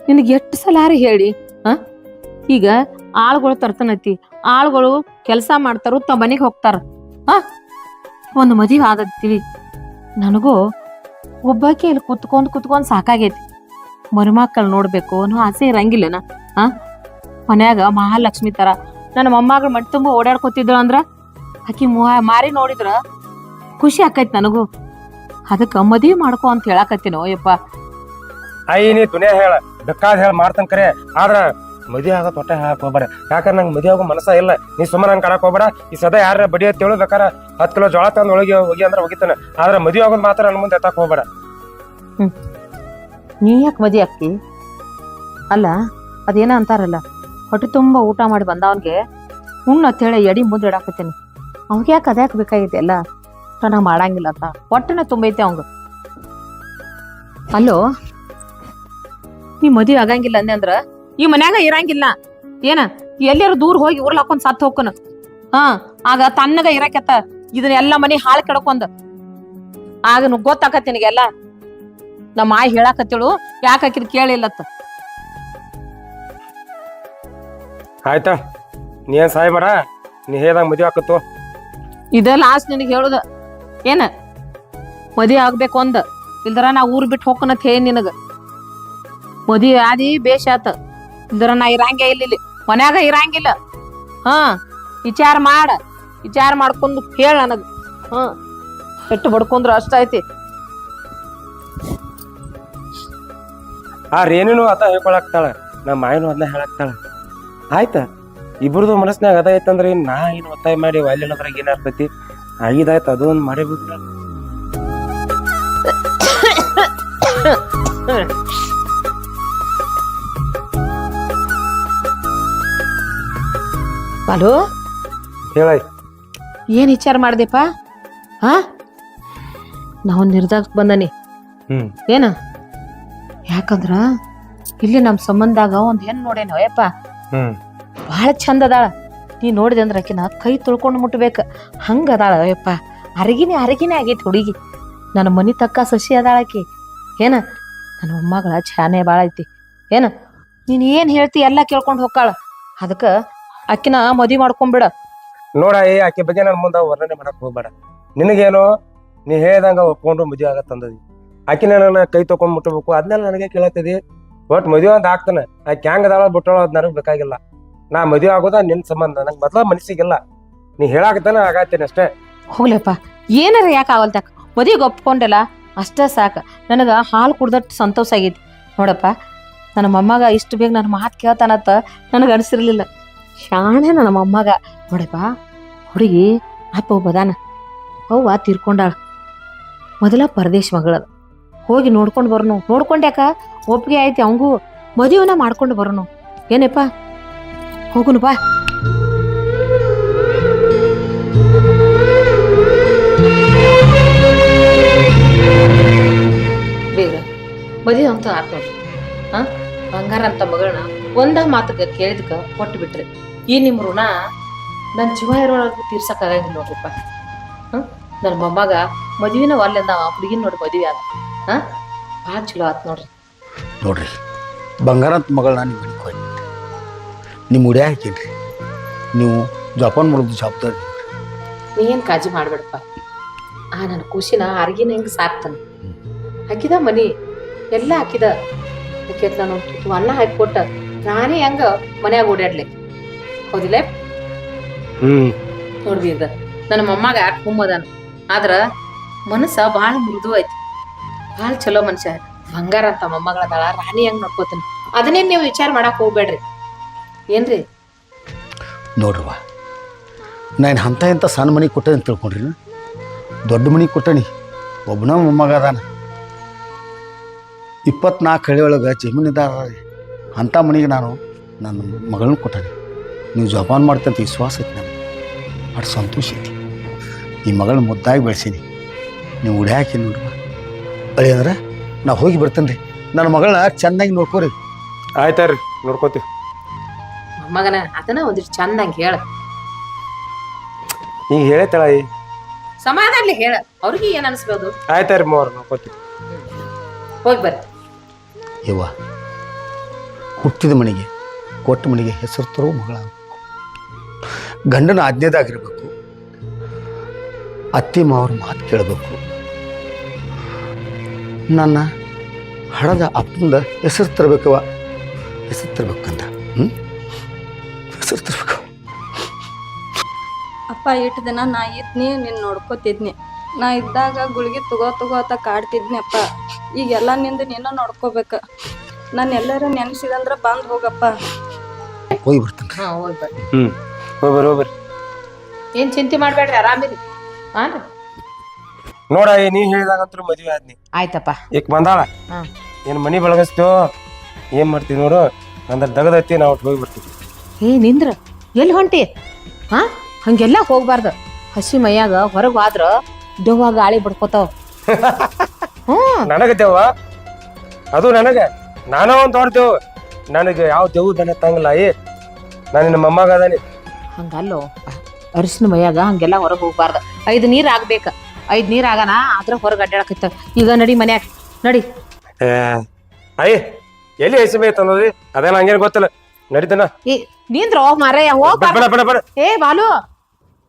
ನಿನಗೆ ಎಷ್ಟು ಸಲಾರಿ ಹೇಳಿ? ಈಗ ಆಳುಗಳು ತರ್ತನತಿ, ಆಳುಗಳು ಕೆಲಸ ಮಾಡ್ತಾರು, ತಮ್ಮ ಮನೆಗೆ ಹೋಗ್ತಾರ. ಒಂದು ಮದುವೆ ಆಗತ್ತೀವಿ. ನನಗೂ ಒಬ್ಬಾಕಿ ಇಲ್ಲಿ ಕುತ್ಕೊಂಡ್ ಸಾಕಾಗೈತಿ. ಮರುಮಕ್ಕಳು ನೋಡ್ಬೇಕು ಅನ್ನೋ ಆಸೆ ಇರಂಗಿಲ್ಲನ? ಮನ್ಯಾಗ ಮಹಾಲಕ್ಷ್ಮಿ ತರ ನನ್ನ ಮೊಮ್ಮಗಳು ಮಟ್ಟಿ ತುಂಬ ಓಡಾಡ್ಕೊತಿದ್ರು ಅಂದ್ರ ಆಕಿ ಮಾರಿ ನೋಡಿದ್ರ ಖುಷಿ ಆಕೈತಿ ನನಗೂ. ಅದಕ್ಕ ಮದ್ವಿ ಮಾಡ್ಕೊ ಅಂತ ಹೇಳಾಕತ್ತೀನೋ ಯಪ್ಪ. ಅಯ್ಯ ನೀ ತುನೇ ಹೇಳ, ಬೇಕಾದ ಹೇಳ ಮಾಡ್ತಾನ ಕರೆ. ಆದ್ರ ಮದ್ವೆ ಆಗ ತೊಟ್ಟ ಹೇಳಕ್ ಹೋಗ್ಬೇಡ. ಯಾಕಂದ್ರೆ ನಂಗೆ ಮದ್ವೆ ಆಗೋ ಮನಸ್ಸ ಇಲ್ಲ. ನೀ ಸುಮ್ಮನೆ ನಂಗೆ ಕಾಣಕ್ ಹೋಗ್ಬೇಡ. ಈ ಸದಾ ಯಾರ ಬಡಿ ಅಂತ ಹೇಳು, ಬೇಕಾರ 10 ಕಿಲೋ ಜೋಳ ತಂದು ಹೋಗಿ ಅಂದ್ರೆ ಹೋಗಿತಾನೆ. ಆದ್ರೆ ಮದ್ವೆ ಆಗೋದ್ ಮಾತ್ರ ನನ್ ಮುಂದೆ ಎತ್ತಾಕ್ ಹೋಗ್ಬೇಡ. ನೀ ಯಾಕೆ ಮದ್ವೆ ಆಗ್ತಿ? ಅಲ್ಲ ಅದೇನ ಅಂತಾರಲ್ಲ, ಹೊಟ್ಟೆ ತುಂಬಾ ಊಟ ಮಾಡಿ ಬಂದವನ್ಗೆ ಅಂತ ಹೇಳಿ ಎಡಿ ಮುಂದೆ ಇಡಾಕತ್ತೇನೆ. ಅವಾಗ ಯಾಕೆ ಅದ್ಯಾಕೆ ಬೇಕಾಗೈತೆ? ಎಲ್ಲ ಚೆನ್ನಾಗ್ ಮಾಡಂಗಿಲ್ಲ ಅಂತ ಹೊಟ್ಟೆನ ತುಂಬೈತೆ ಅವಂಗ. ಅಲ್ಲೋ ನೀ ಮದ್ವೆ ಆಗಂಗಿಲ್ಲ ಅಂದೆ ಅಂದ್ರ ಈ ಮನ್ಯಾಗ ಇರಂಗಿಲ್ಲ ಏನ? ಎಲ್ಲಾರು ದೂರ ಹೋಗಿ ಊರ್ಲ ಹಾಕೊಂಡ್ ಸತ್ ಹೋಗ್ಕನ. ಆಗ ತನ್ನಗ ಇರಾಕತ್ತ ಇದನ್ನೆಲ್ಲ ಮನಿ ಹಾಳು ಕೆಡಕೊಂಡ್. ಆಗ ಗೊತ್ತಾಕತ್ ನಿನಗೆಲ್ಲ. ನಮ್ಮ ಆಯಿ ಹೇಳಾಕತ್ತೇಳು, ಯಾಕೆ ಹಾಕಿದ್ ಕೇಳಿಲ್ಲತ್ತ. ಆಯ್ತಾ, ನೀ ಏನ್ ಸಹಾಯ ಮಾಡ. ನೀ ಹೇಳ್ದಂಗ ಮದ್ವೆ ಆಕತ್ತು. ಇದ ಲಾಸ್ಟ್ ನಿನಗೆ ಹೇಳುದ ಏನ ಮದ್ವೆ ಆಗ್ಬೇಕು ಅಂದ ಇಲ್ದರ ನಾ ಊರ್ ಬಿಟ್ಟು ಹೋಗ್ಕನತ್ ಹೇಳಿ ನಿನಗ ಮದ್ವೆ ಆದಿ ಬೇಷ ಆತ ಇಲ್ದರ ನಾ ಇರಂಗೆ ಇಲ್ಲಿ ಮನ್ಯಾಗ ಇರಂಗಿಲ್ಲ. ಹಾ ವಿಚಾರ ಮಾಡ್ಕೊಂಡು ಹೇಳ ನನಗ. ಹಾ ಎಟ್ಟು ಬಡ್ಕೊಂಡ್ರು ಅಷ್ಟ ಐತಿ. ಆ ರೇಣುನು ಅದ ಹೇಳ್ಕೊಳಕ್ತಾಳ, ನಮ್ಮ ಮಾಯನು ಅದನ್ನ ಹೇಳಕ್ತಾಳ. ಆಯ್ತ ಇಬ್ರದು ಮನಸ್ನಾಗ ಅದ ಐತಂದ್ರೆ ನಾ ಏನು ಒತ್ತಾಯ ಮಾಡಿ ಅಲ್ಲಿನದ್ರಾಗ ಏನಾಗ್ತೈತಿ ಆಗಿದಾಯ್ತು ಅದು ಒಂದು ಮಾಡೇ ಬಿಟ್ಟ. ಬಾಲು ಹೇಳ ಏನ್ ವಿಚಾರ ಮಾಡ್ದೆಪ್ಪ? ಹಾ ನಾವ್ ನಿರ್ಧಾರಕ್ಕೆ ಬಂದನಿ. ಏನ ಯಾಕಂದ್ರ ಇಲ್ಲಿ ನಮ್ ಸಂಬಂಧಾಗ ಒಂದ್ ಹೆಣ್ ನೋಡೇನ ಯಪ್ಪ, ಬಹಳ ಚಂದ ಅದಾಳ. ನೀ ನೋಡಿದೆ ಅಂದ್ರ ಆಕಿನ ಕೈ ತೊಳ್ಕೊಂಡು ಮುಟ್ಬೇಕ ಹಂಗ ಅದಾಳ ಯಪ್ಪ. ಅರಗಿನೇ ಆಗೈತಿ ಹುಡುಗಿ. ನನ್ನ ಮನಿ ತಕ್ಕ ಸಸಿ ಅದಾಳಕಿ. ಏನ ನನ್ನ ಮೊಮ್ಮಗಳ ಛಾನೆ ಬಾಳ ಐತಿ. ಏನ ನೀನ್ ಏನ್ ಹೇಳ್ತಿ ಎಲ್ಲಾ ಕೇಳ್ಕೊಂಡ್ ಹೋಗ್ಕಾಳ. ಅದಕ್ಕ ಆಕಿನ ಮದ್ವಿ ಮಾಡ್ಕೊಂಡ್ಬಿಡ. ನೋಡ ಆಕೆ ಬಗ್ಗೆ ನನ್ನ ಮುಂದೆ ವರ್ಣನೆ ಮಾಡಕ್ ಹೋಗ್ಬೇಡ. ನಿನಗೇನು ನೀ ಹೇಳ್ದಂಗ ಒಪ್ಕೊಂಡು ಮದುವೆ ಆಗತ್ತಂದದಿ. ಆಕಿನ ನನ್ನ ಕೈ ತಕೊಂಡ್ ಮುಟ್ಟಬೇಕು ಅದನ್ನೆಲ್ಲ ನನಗೆ ಕೇಳತ್ತದಿ. ಒಟ್ ಮದುವೆ ಅಂತ ಆಗ್ತಾನೆ. ಆಕೆ ಹೆಂಗ್ ಅದಾಳ ಬಿಟ್ಟಳ ಅದ್ ನನಗ್ ಬೇಕಾಗಿಲ್ಲ. ನಾ ಮದುವೆ ಆಗೋದ ನಿನ್ ಸಂಬಂಧ, ನಂಗೆ ಮೊದ್ಲ ಮನಸ್ಸಿಗಿಲ್ಲ. ನೀ ಹೇಳಾಕತ್ತಾನ ಆಗತ್ತೇನೆ ಅಷ್ಟೇ. ಹೋಗ್ಲಪ್ಪ ಏನಾರ ಯಾಕೆ ಆಗಲ್ತಾಕ ಮದುವೆಗೆ ಒಪ್ಕೊಂಡಲ್ಲ ಅಷ್ಟ ಸಾಕ. ನನಗ ಹಾಲು ಕುಡ್ದಟ್ಟು ಸಂತೋಷ ಆಗೈತಿ ನೋಡಪ್ಪ. ನನ್ನ ಮೊಮ್ಮಗ ಇಷ್ಟು ಬೇಗ ನನ್ನ ಮಾತು ಕೇಳ್ತಾನತ್ತ ನನಗೆ ಅನಿಸಿರ್ಲಿಲ್ಲ. ಶಾಣೆ ನನ್ನ ಮೊಮ್ಮಗ ನೋಡಪ್ಪ. ಹುಡುಗಿ ಅಪ್ಪ ಒಬ್ಬದಾನ, ಅವ್ವ ತೀರ್ಕೊಂಡಾಳ. ಮೊದಲ ಪರದೇಶ ಮಗಳದ. ಹೋಗಿ ನೋಡ್ಕೊಂಡು ಬರೋನು. ನೋಡ್ಕೊಂಡ್ಯಾಕ ಒಪ್ಪಿಗೆ ಐತಿ ಅವಂಗೂ ಮದುವೆನ ಮಾಡ್ಕೊಂಡು ಬರೋನು. ಏನಪ್ಪ ಹೋಗುನು ಬಾ. ಬೇಗ ಮದುವೆ ಅಂತ ಆತ್ ನೋಡ್ರಿ. ಹಾ ಬಂಗಾರ ಅಂತ ಮಗಳನ್ನ ಒಂದ ಮಾತಕ್ಕ ಕೇಳಿದ್ಕ ಕೊಟ್ಟು ಬಿಟ್ರಿ. ಈ ನಿಮ್ ಋಣ ನನ್ನ ಜೀವ ಇರೋಳಗೂ ತೀರ್ಸಕ್ ಆಗಂಗಿಲ್ಲ ನೋಡ್ರಿಪ್ಪ. ನನ್ನ ಮೊಮ್ಮಗ ಮದುವಿನ ಒಲ್ಲೆಂದ ಹುಡುಗಿನ ನೋಡಿ ಮದುವೆ ಆದ. ಭಾಳ ಚಲೋ ಆತ್ ನೋಡ್ರಿ. ಬಂಗಾರ ಅಂತ ಮಗಳನ್ನ ನಿಮ್ಮ ಮನೆಗೆ ಹೋಗಿ ನಿಮ್ಮ ಉಡ್ಯ ಹಾಕೀನಿ. ನೀವು ಜಪಾನ್ ಮಾಡೋದು ಜವಾಬ್ದಾರಿ. ನೀ ಏನ್ ಕಾಳಜಿ ಮಾಡ್ಬೇಡಪ್ಪ. ನನ್ನ ಖುಷಿನ ಅರ್ಗಿನ ಹೆಂಗ್ ಸಾಕ್ತಾನ. ಹಾಕಿದ ಮನಿ ಎಲ್ಲ ಹಾಕಿದ ಹಾಕೇತ್. ನಾನು ಅನ್ನ ಹಾಕಿಕೊಟ್ಟ ನಾನೇ ಹೆಂಗ ಮನ್ಯಾಗ ಓಡಾಡ್ಲಿ. ಹೌದಿಲ್ಲ ನೋಡ್ರಿ. ಇದ ನನ್ನ ಮೊಮ್ಮಗ ಕುಮ್ಮದಾನ. ಆದ್ರ ಮನಸ್ಸ ಭಾಳ ಮೃದು ಐತಿ. ಭಾಳ ಚಲೋ ಮನುಷ್ಯ. ಬಂಗಾರ ಅಂತ ಮೊಮ್ಮಗಳದಾಳ. ರಾಣಿ ಹೆಂಗ್ ನೋಡ್ಕೋತಾನ. ಅದನ್ನೇನ್ ನೀವು ವಿಚಾರ ಮಾಡಕ್ ಹೋಗ್ಬೇಡ್ರಿ. ಏನ್ರಿ ನೋಡ್ರವ್ವ, ನಾನು ಅಂತ ಇಂಥ ಸಣ್ಣ ಮನೆ ಕೊಟ್ಟೆ ಅಂತ ತಿಳ್ಕೊಂಡ್ರಿ. ದೊಡ್ಡ ಮನೆ ಕೊಟ್ಟನಿ. ಒಬ್ಬನ ಮೊಮ್ಮಗ ಅದಾನ. 24 ಹಳ್ಳಿ ಒಳಗೆ ಜಮೀನಿದಾರ. ಅಂಥ ಮನೆಗೆ ನಾನು ನನ್ನ ಮಗಳನ್ನ ಕೊಟ್ಟನಿ. ನೀವು ಜೋಪಾನ ಮಾಡ್ತಂತ ವಿಶ್ವಾಸ ಐತಿ ನನಗೆ. ಅಷ್ಟು ಸಂತೋಷ ಐತಿ. ಈ ಮಗಳನ್ನ ಮುದ್ದಾಗಿ ಬೆಳೆಸೀನಿ. ನೀವು ಉಡಿ ಹಾಕಿ ನೋಡ್ರಿ ಅಳಿ ಅಂದ್ರೆ ನಾ ಹೋಗಿ ಬರ್ತೇನೆ ರೀ. ನನ್ನ ಮಗಳನ್ನ ಚೆನ್ನಾಗಿ ನೋಡ್ಕೋರಿ. ಆಯ್ತಾರ್ರಿ ನೋಡ್ಕೋತೀವಿ. ಮೊಮ್ಮಗನ ಅದನ್ನ ಒಂದಿಷ್ಟು ಚಂದಂಗೆ ಹೇಳ. ಈಗ ಹೇಳೇತಾಳ ಸಮಾಧಾನ ಹೇಳ. ಅವ್ರಿಗೆ ಏನ್ ಅನ್ಸ್ಬೋದು. ಆಯ್ತಾರಿ ಮೋರ್ ನೋಡ್ಕೋತೀವಿ. ಹೋಗಿ ಬರ್ರಿ. ಯವ್ವ, ಹುಟ್ಟಿದ ಮನೆಗೆ ಕೊಟ್ಟ ಮನೆಗೆ ಹೆಸರು ತರೋ ಮಗಳ. ಗಂಡನ ಆಜ್ಞೆದಾಗಿರ್ಬೇಕು. ಅತ್ತಿ ಮಾವ್ರ ಮಾತು ಕೇಳಬೇಕು. ನನ್ನ ಹಡದ ಅಪ್ಪಂದ ಹೆಸರು ತರಬೇಕವ. ಹೆಸರು ತರ್ಬೇಕಂತ ಹೆಸರು ತರ್ಬೇಕು. ಅಪ್ಪ ಇಟ್ಟು ದಿನ ನಾ ಇದ್ನಿ ನಿನ್ನ ನೋಡ್ಕೋತಿದ್ನಿ. ನಾ ಇದ್ದಾಗ ಗುಳಿಗೆ ತಗೋ ಅಂತ ಕಾಡ್ತಿದ್ನಿ ಅಪ್ಪ. ಈಗೆಲ್ಲ ನಿಂದು ನೀನು ನೋಡ್ಕೋಬೇಕ. ನಾನು ಎಲ್ಲರ ನೆನೆಸಿದಂದ್ರ ಬಂದ್ ಹೋಗಪ್ಪ. ಹೋಗಿ ಬರ್ತೀನಿ. ಹೋಗಿ ಬರ್ರಿ. ಹೋಗ್ಬರ್ರಿ. ಏನ್ ಚಿಂತೆ ಮಾಡ್ಬೇಡ್ರಿ, ಆರಾಮಿರಿ. ನೋಡ ನೀ ಹೇಳಿದಾಗಂತೂ ಮದ್ವೆ ಆದ್ನಿ. ಆಯ್ತಪ್ಪ. ಈಗ ಬಂದಾಳ. ಏನ್ ಮನಿ ಬೆಳಗಸ್ತೇವ ಏನ್ ಮಾಡ್ತೀವಿ ನೋಡು. ನಂದ್ರ ದಗದತ್ತಿ ನಾವು ಹೋಗಿ ಬರ್ತೀವಿ. ನಿಂದ್ರ ಎಲ್ಲಿ ಹೊಂಟಿ? ಹಂಗೆಲ್ಲ ಹೋಗ್ಬಾರ್ದು. ಹಸಿ ಮೈಯಾಗ ಹೊರಗ್ ಹೋದ್ರ ದೆವ್ವ ಗಾಳಿ ಬಿಡ್ಕೋತಾವ. ನನಗ ದೆವ್ವ ಅದು ನನಗ ನಾನ ಒಂದ್ ತೋಡ್ತೇವ್. ನನಗೆ ಯಾವ ದೆವ್ವ ದನ ತಂಗಲ್ಲ. ನಾನು ನಿನ್ನ ಮೊಮ್ಮಗ ಅದಾನಿ. ಹಂಗಲ್ಲೋ ಅರಿಶಿನ ಮೈಯಾಗ ಹಂಗೆಲ್ಲ ಹೊರಗ್ ಹೋಗ್ಬಾರ್ದು. 5 ನೀರ್ ಆಗ್ಬೇಕ. 5 ನೀರ್ ಆಗನ ಆದ್ರ ಹೊರಗ್ ಅಡ್ಡಾಡಕತ್ತ. ಈಗ ನಡಿ ಮನ್ಯಾಗ ನಡಿ. ಎಲ್ಲಿ ಹಸಿ ಮೈ ತಂದದಿ ಅದೆಲ್ಲ ಹಂಗೇನ್ ಗೊತ್ತಿಲ್ಲ. ನಡಿತನ ನಿಂದ್ರ ಮಾರಯ್ಯ ಹೋಗ್. ಬಾಲು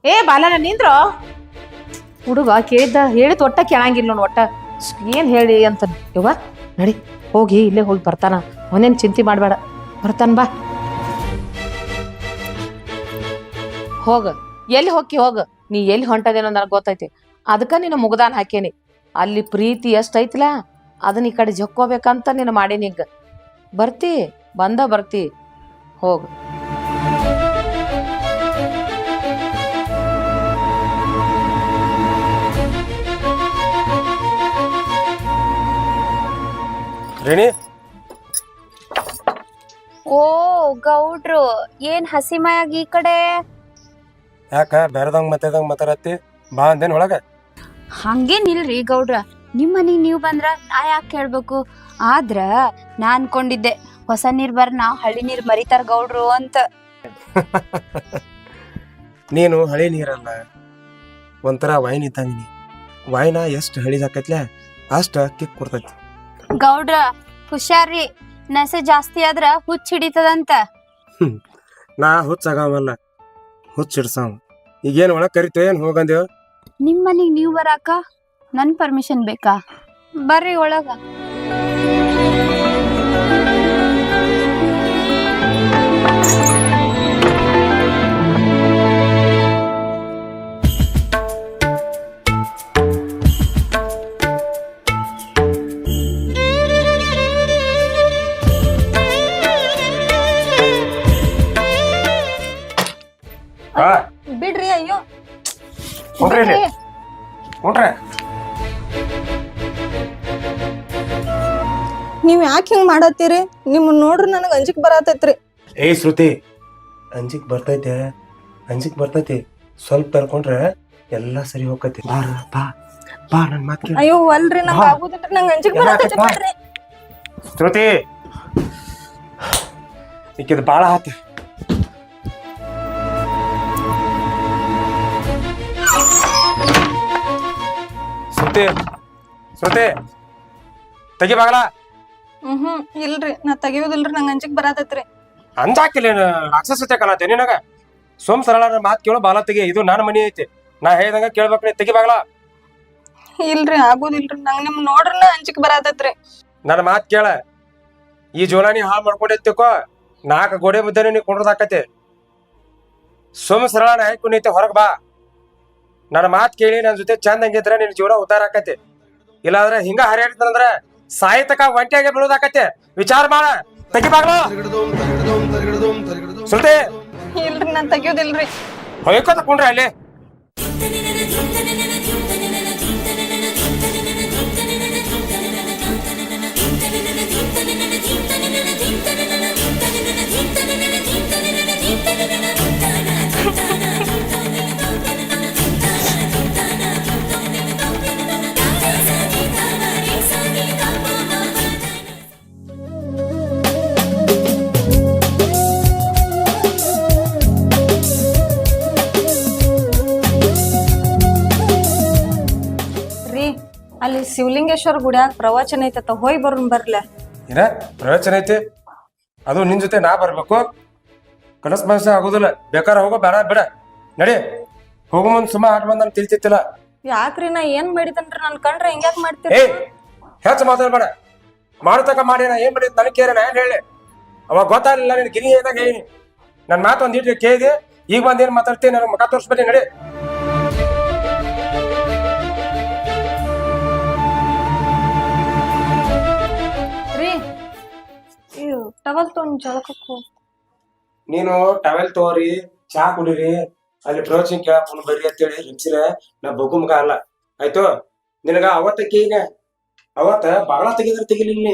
ಏ ಬಾಲನ ನಿಂದ್ರು ಹುಡುಗ ಕೇಳಿದ್ದ ಹೇಳಿದ ಒಟ್ಟ ಕೇಳಂಗಿಲ್ಲ ನೋಡು ಒಟ್ಟ ಏನ್ ಹೇಳಿ ಅಂತ ಯವ್ವ ನಡಿ ಹೋಗಿ ಇಲ್ಲೇ ಹೋಗಿ ಬರ್ತಾನ ಅವನೇನ್ ಚಿಂತೆ ಮಾಡಬೇಡ ಬರ್ತಾನ ಬಾ ಹೋಗ ಎಲ್ಲಿ ಹೋಗಿ ಹೋಗ ನೀ ಎಲ್ಲಿ ಹೊಂಟದೇನೋ ನನಗೆ ಗೊತ್ತೈತಿ ಅದಕ್ಕ ನೀನು ಮುಗ್ದಾನ ಹಾಕೇನಿ ಅಲ್ಲಿ ಪ್ರೀತಿ ಎಷ್ಟೈತಿಲ್ಲ ಅದನ್ನ ಈ ಕಡೆ ಜಕ್ಕೋಬೇಕಂತ ನೀನು ಮಾಡೀನಿ ಈಗ ಬರ್ತಿ ಬರ್ತಿ ಹೋಗ ರೇಣಿ ಓ ಗೌಡ್ರು ಏನ್ ಹಸಿಮಯಾಗಿ ಈ ಕಡೆ ಯಾಕ ಬೇರೆದಂಗ್ ಮಾತಾಡತ್ತಿ ಬಾ ಅಂದೇನ್ ಒಳಗ ಹಂಗೇನಿಲ್ರಿ ಗೌಡ್ರ ನಿಮ್ ಮನಿಗ್ ನೀವ್ ಬಂದ್ರ ನಾ ಯಾಕೆ ಕೇಳ್ಬೇಕು ಆದ್ರ ನಾ ಅನ್ಕೊಂಡಿದ್ದೆ ಹೊಸ ನೀರ್ ಬರ್ನ ಹಳ್ಳಿ ನೀರ್ ಮರಿತಾರ ಗೌಡ್ರು ಅಂತ. ನೀನು ಹಳಿ ನೀರಲ್ಲ ಒಂಥರ ವೈನ್ ಇದ್ದಂಗಿನಿ ವೈನ ಎಷ್ಟು ಹಳಿದಾಕತ್ಲೆ ಅಷ್ಟ ಕಿಕ್ ಕೊಡ್ತೈತಿ. ಗೌಡ್ರ ಹುಷಾರ್ರಿ ನಸೆ ಜಾಸ್ತಿ ಆದ್ರ ಹುಚ್ಚ ಹಿಡಿತದಂತ. ನಾ ಹುಚ್ಚಾಗವಲ್ಲ ಹುಚ್ಚಿಡ್ಸಾವ. ಈಗೇನ್ ಒಳಗ್ ಕರಿತೇ ಏನ್ ಹೋಗಂದೇವ್? ನಿಮ್ ಮನಿಗ್ ನೀವ್ ಬರಾಕ ನನ್ ಪರ್ಮಿಷನ್ ಬೇಕಾ? ಬರ್ರಿ ಒಳಗ. ಬಿಡ್ರಿ ಅಯ್ಯೋ ನೀವ್ ಯಾಕೆ ಹಿಂಗ್ ಮಾಡತ್ತೀರಿ? ನಿಮ್ ನೋಡ್ರಿ ನನಗ್ ಅಂಜಿಕ್ ಬರತೈತ್ರಿ. ಏಯ್ ಶ್ರುತಿ, ಅಂಜಿಕ್ ಬರ್ತೈತಿ ಸ್ವಲ್ಪ ತರ್ಕೊಂಡ್ರೆ ಎಲ್ಲಾ ಸರಿ ಹೋಗತಿ. ಬಾ ಬಾ ನನ್ ಮಾತ್ ಕೇಳು. ಅಯ್ಯೋ ಅಲ್ರಿ ನಂಗ್ ಆಗುದಿಲ್ರಿ, ನಂಗ್ ಅಂಜಿಕ್ ಬರತೈತಿ. ಬಿಡ್ರಿ ಶ್ರುತಿ, ಈಕಿದ್ ಬಾಳ ಆತ. ಶ್ರುತಿ ತೆಗಿ ಬಾಗಲ. ಇಲ್ರಿ ನಾ ತೆಗಿಯೋದಿಲ್ರಿ, ನಂಗ್ ಅಂಜಿಕ್ ಬರತೈತ್ರಿ. ಅಂಜಾಕಿಲ್ಲ ರಾಕ್ಷಸತೆ ಕಲತೆ ನಿನಗ. ಸೋಮ್ ಸರಳ ಮಾತ್ ಕೇಳೋ ಬಾಲ ತೆಗಿ. ಇದು ನನ್ನ ಮನಿ ಐತಿ, ನಾ ಹೇಳ್ದಂಗ ಕೇಳ್ಬೇಕ್ರಿ. ತೆಗಿ ಬಾಗಲ. ಇಲ್ರಿ ಆಗೋದಿಲ್ರಿ, ನಂಗ್ ನಿಮ್ ನೋಡ್ರನ ಅಂಜಿಕ್ ಬರತೈತ್ರಿ. ನನ್ನ ಮಾತ್ ಕೇಳ. ಈ ಜೋಲಾನಿ ಹಾಳು ಮಾಡ್ಕೊಂಡಿರ್ತಿಕೋ 4 ಗೋಡೆ ಮುದ್ದೆ ನೀ ಕೊಂಡ್ರದಾಕತಿ. ಸೋಮ್ ಸರಳ ನಾಯಕ್ ಕುನೈತೆ ಹೊರಗ್ ಬಾ. ನನ್ನ ಮಾತ್ ಕೇಳಿ ನನ್ನ ಜೊತೆ ಚಂದ ಹಂಗಿದ್ರ ನಿನ್ ಜೀವನ ಉದ್ದಾರ ಆಕತಿ. ಇಲ್ಲಾಂದ್ರೆ ಹಿಂಗ ಹರಿಯಾಡ್ತಾನಂದ್ರ ಸಾಯಿತಕ ಒಂಟಿಯಾಗೆ ಬೀಳೋದಾಕತಿ. ವಿಚಾರ ಮಾಡ. ತೆಗಿ ಬಾಗ್ಲು. ಶ್ರುತಿ, ಇಲ್ರಿ ನಾನ್ ತೆಗಿಯೋದಿಲ್ರಿ. ಹೊಯ್ಕೋ ತಕೊಂಡ್ರಿ ಅಲ್ಲಿ. ಅಲ್ಲಿ ಶಿವಲಿಂಗೇಶ್ವರ ಗುಡಿಯಾಗ ಪ್ರವಚನ ಐತತ್ತ, ಹೋಯ್ ಬರೋನ್ ಬರ್ಲೆ. ಏನ ಪ್ರವಚನ ಐತಿ? ಅದು ನಿನ್ ಜೊತೆ ನಾ ಬರ್ಬೇಕು? ಕನಸ್ ಮನಸ್ಸ ಆಗೋದಿಲ್ಲ. ಬೇಕಾರ ಹೋಗೋ, ಬೇಡ ಬಿಡ. ನಡಿ ಹೋಗೋ ಮುಂದ್ ಸುಮ್ಮ ಆಟ ಬಂದ್ ನನ್ ತಿಳಿತಿತ್ತಿಲ್ಲ. ಯಾಕ್ರಿ ನಾ ಏನ್ ಮಾಡಿದನ್ರಿ? ನನ್ ಕಂಡ್ರೆ ಹಿಂಗ್ಯಾಕ್ ಮಾಡ್ತೀರಿ? ಏಯ್ ಹೆಚ್ಚು ಮಾತಾಡ್ಬೇಡ. ಮಾಡತಕ್ಕ ಮಾಡಿ ನಾ ಏನ್ ಮಾಡಿದ್ ನನಗ್ ಕೇರ. ನಾ ಏನ್ ಹೇಳಿ? ಅವಾಗ ಗೊತ್ತಾಗ್ಲಿಲ್ಲ ನಿನ್ ಗಿರಿ ಏದಾಗ ಹೇಳಿ. ನನ್ ಮಾತು ಒಂದ್ ಇಟ್ಟು ಕೇಳಿದೆ, ಈಗ ಬಂದ್ ಏನ್ ಮಾತಾಡ್ತೀನಿ? ನನಗ್ ಮುಖ ತೋರಿಸ್ಬೇಡಿ. ನಡಿ. ಟವಲ್ ತೊಗೊಂಡ್ ಜಳಕಕ್ಕೆ. ನೀನು ಟವೆಲ್ ತಗೋರಿ, ಚಾ ಕುಡಿರಿ, ಅಲ್ಲಿ ಪ್ರವಚನ ಕೇಳಕ್ ಬರ್ರಿ ಅಂತೇಳಿ ರಿಪ್ಸಿರ ನಾ ಬಗ್ಗು ಮಗ ಅಲ್ಲ. ಆಯ್ತು? ನಿನಗ ಅವತ್ತ ಬಾಳ ತೆಗಿಲಿಲ್ಲ.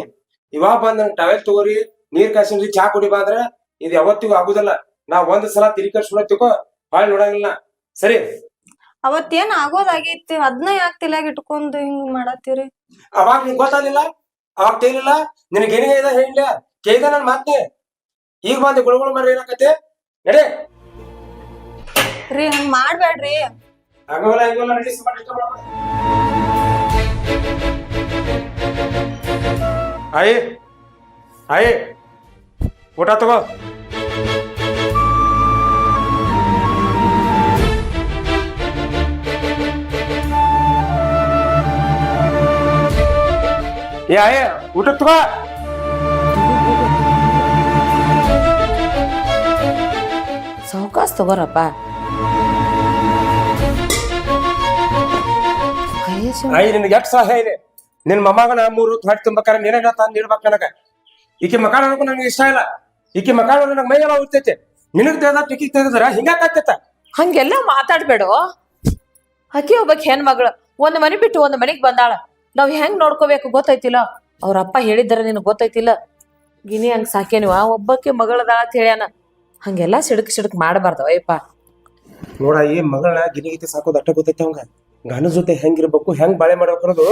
ಇವಾಗ ಬಂದ್ ನನ್ ಟವೆಲ್ ತಗೋರಿ, ನೀರ್ ಕಾಸಿನ್ರಿ, ಚಾ ಕುಡಿ ಬಾ ಅಂದ್ರ ಇದು ಯಾವತ್ತಿಗೂ ಆಗುದಲ್ಲ. ನಾ ಒಂದ್ ಸಲ ತಿರಿ ಕರ್ಸ್ಕೊಳತಿಕೋ ಬಾಳ್ ನೋಡಂಗಿಲ್ಲ. ಸರಿ? ಅವತ್ತೇನ್ ಆಗೋದಾಗೈತಿ, ಅದನ್ನ ಯಾಕೆ ತಲೆಯಾಗ ಇಟ್ಕೊಂಡು ಹಿಂಗ್ ಮಾಡತ್ತೀರಿ? ಅವಾಗ ನಿಂಗ್ ಗೊತ್ತಾಗ್ಲಿಲ್ಲ? ಅವಾಗ ತೇಲಿಲ್ಲ? ನಿನಗೆ ಏನಿಗೆ ಹೇಳಿಲ್ಲ? ಕೇಳಿದ ನನ್ ಮಾತ್ನೆ. ಈಗ ಬಂದು ಗುಳುಗುಳು ಮರ ಏನಾಕತಿ? ನಡೆ. ರೀ ಹಂಗ್ ಮಾಡ್ಬೇಡ್ರಿ. ಹಂಗಲ್ಲ ಹಿಂಗಲ್ಲ ನಡಿ. ಆಯಿ ಊಟ ತಗೋ. ಏ ಆಯ ಊಟ ತಗೋ. ಸಾವ್ಕಾಸ್ ತಗೋರಪ್ಪ. ಆಯ್ ನಿನ್ಗೆ ಎಷ್ಟು ಸಹಾಯ ಇದೆ. ನಿನ್ ಮೊಮ್ಮಗನ 3 ಹೊಟ್ಟೆ ತುಂಬಕ್ಕಾರ ನೀನ ತಂದು ಇಡ್ಬೇಕು ನನಗ. ಈಕಿ ಮಕಾಳ ಅನ್ನೋಕು ನನಗೆ ಇಷ್ಟ ಇಲ್ಲ. ಈಕಿ ಮಕಾಳ ನನಗೆ ಮೈ ಎಲ್ಲ ಉಳ್ತೈತೆ. ನಿನಗ್ ತೆಗ್ದ ಟಿಕಿ ತೆಗೆದ್ರ ಹಿಂಗಾಕತ್ತ. ಹಂಗೆಲ್ಲ ಮಾತಾಡ್ಬೇಡು. ಆಕಿ ಒಬ್ಬಕ್ ಹೆಣ್ಮಗಳು ಒಂದ್ ಮನೆ ಬಿಟ್ಟು ಒಂದ್ ಮನೆಗ್ ಬಂದಾಳ. ನಾವ್ ಹೆಂಗ್ ನೋಡ್ಕೋಬೇಕು ಗೊತ್ತೈತಿಲ್ಲ. ಅವ್ರ ಅಪ್ಪ ಹೇಳಿದಾರ ನಿನಗ್ ಗೊತ್ತೈತಿಲ್ಲ. ಗಿನಿ ಹಂಗ್ ಸಾಕೇನಿವ ಒಬ್ಬಕ್ಕೆ ಮಗಳದಾಳ ಅಂತ ಹೇಳ್ಯಾನ. ಹಂಗೆಲ್ಲಾ ಸಿಡಕ್ ಮಾಡಬಾರ್ದವ ಯಪ್ಪ. ನೋಡ ಈ ಮಗಳನ್ನ ಗಿನಿಗಿತಿ ಸಾಕೋದು ಅಟ್ಟ ಗೊತ್ತೈತಿ ಅವಂಗ. ಗಂಡ ಜೊತೆ ಹೆಂಗಿರ್ಬೇಕು ಹೆಂಗ್ ಬಾಳೆ ಮಾಡ್ಬೇಕು ಅನ್ನೋದು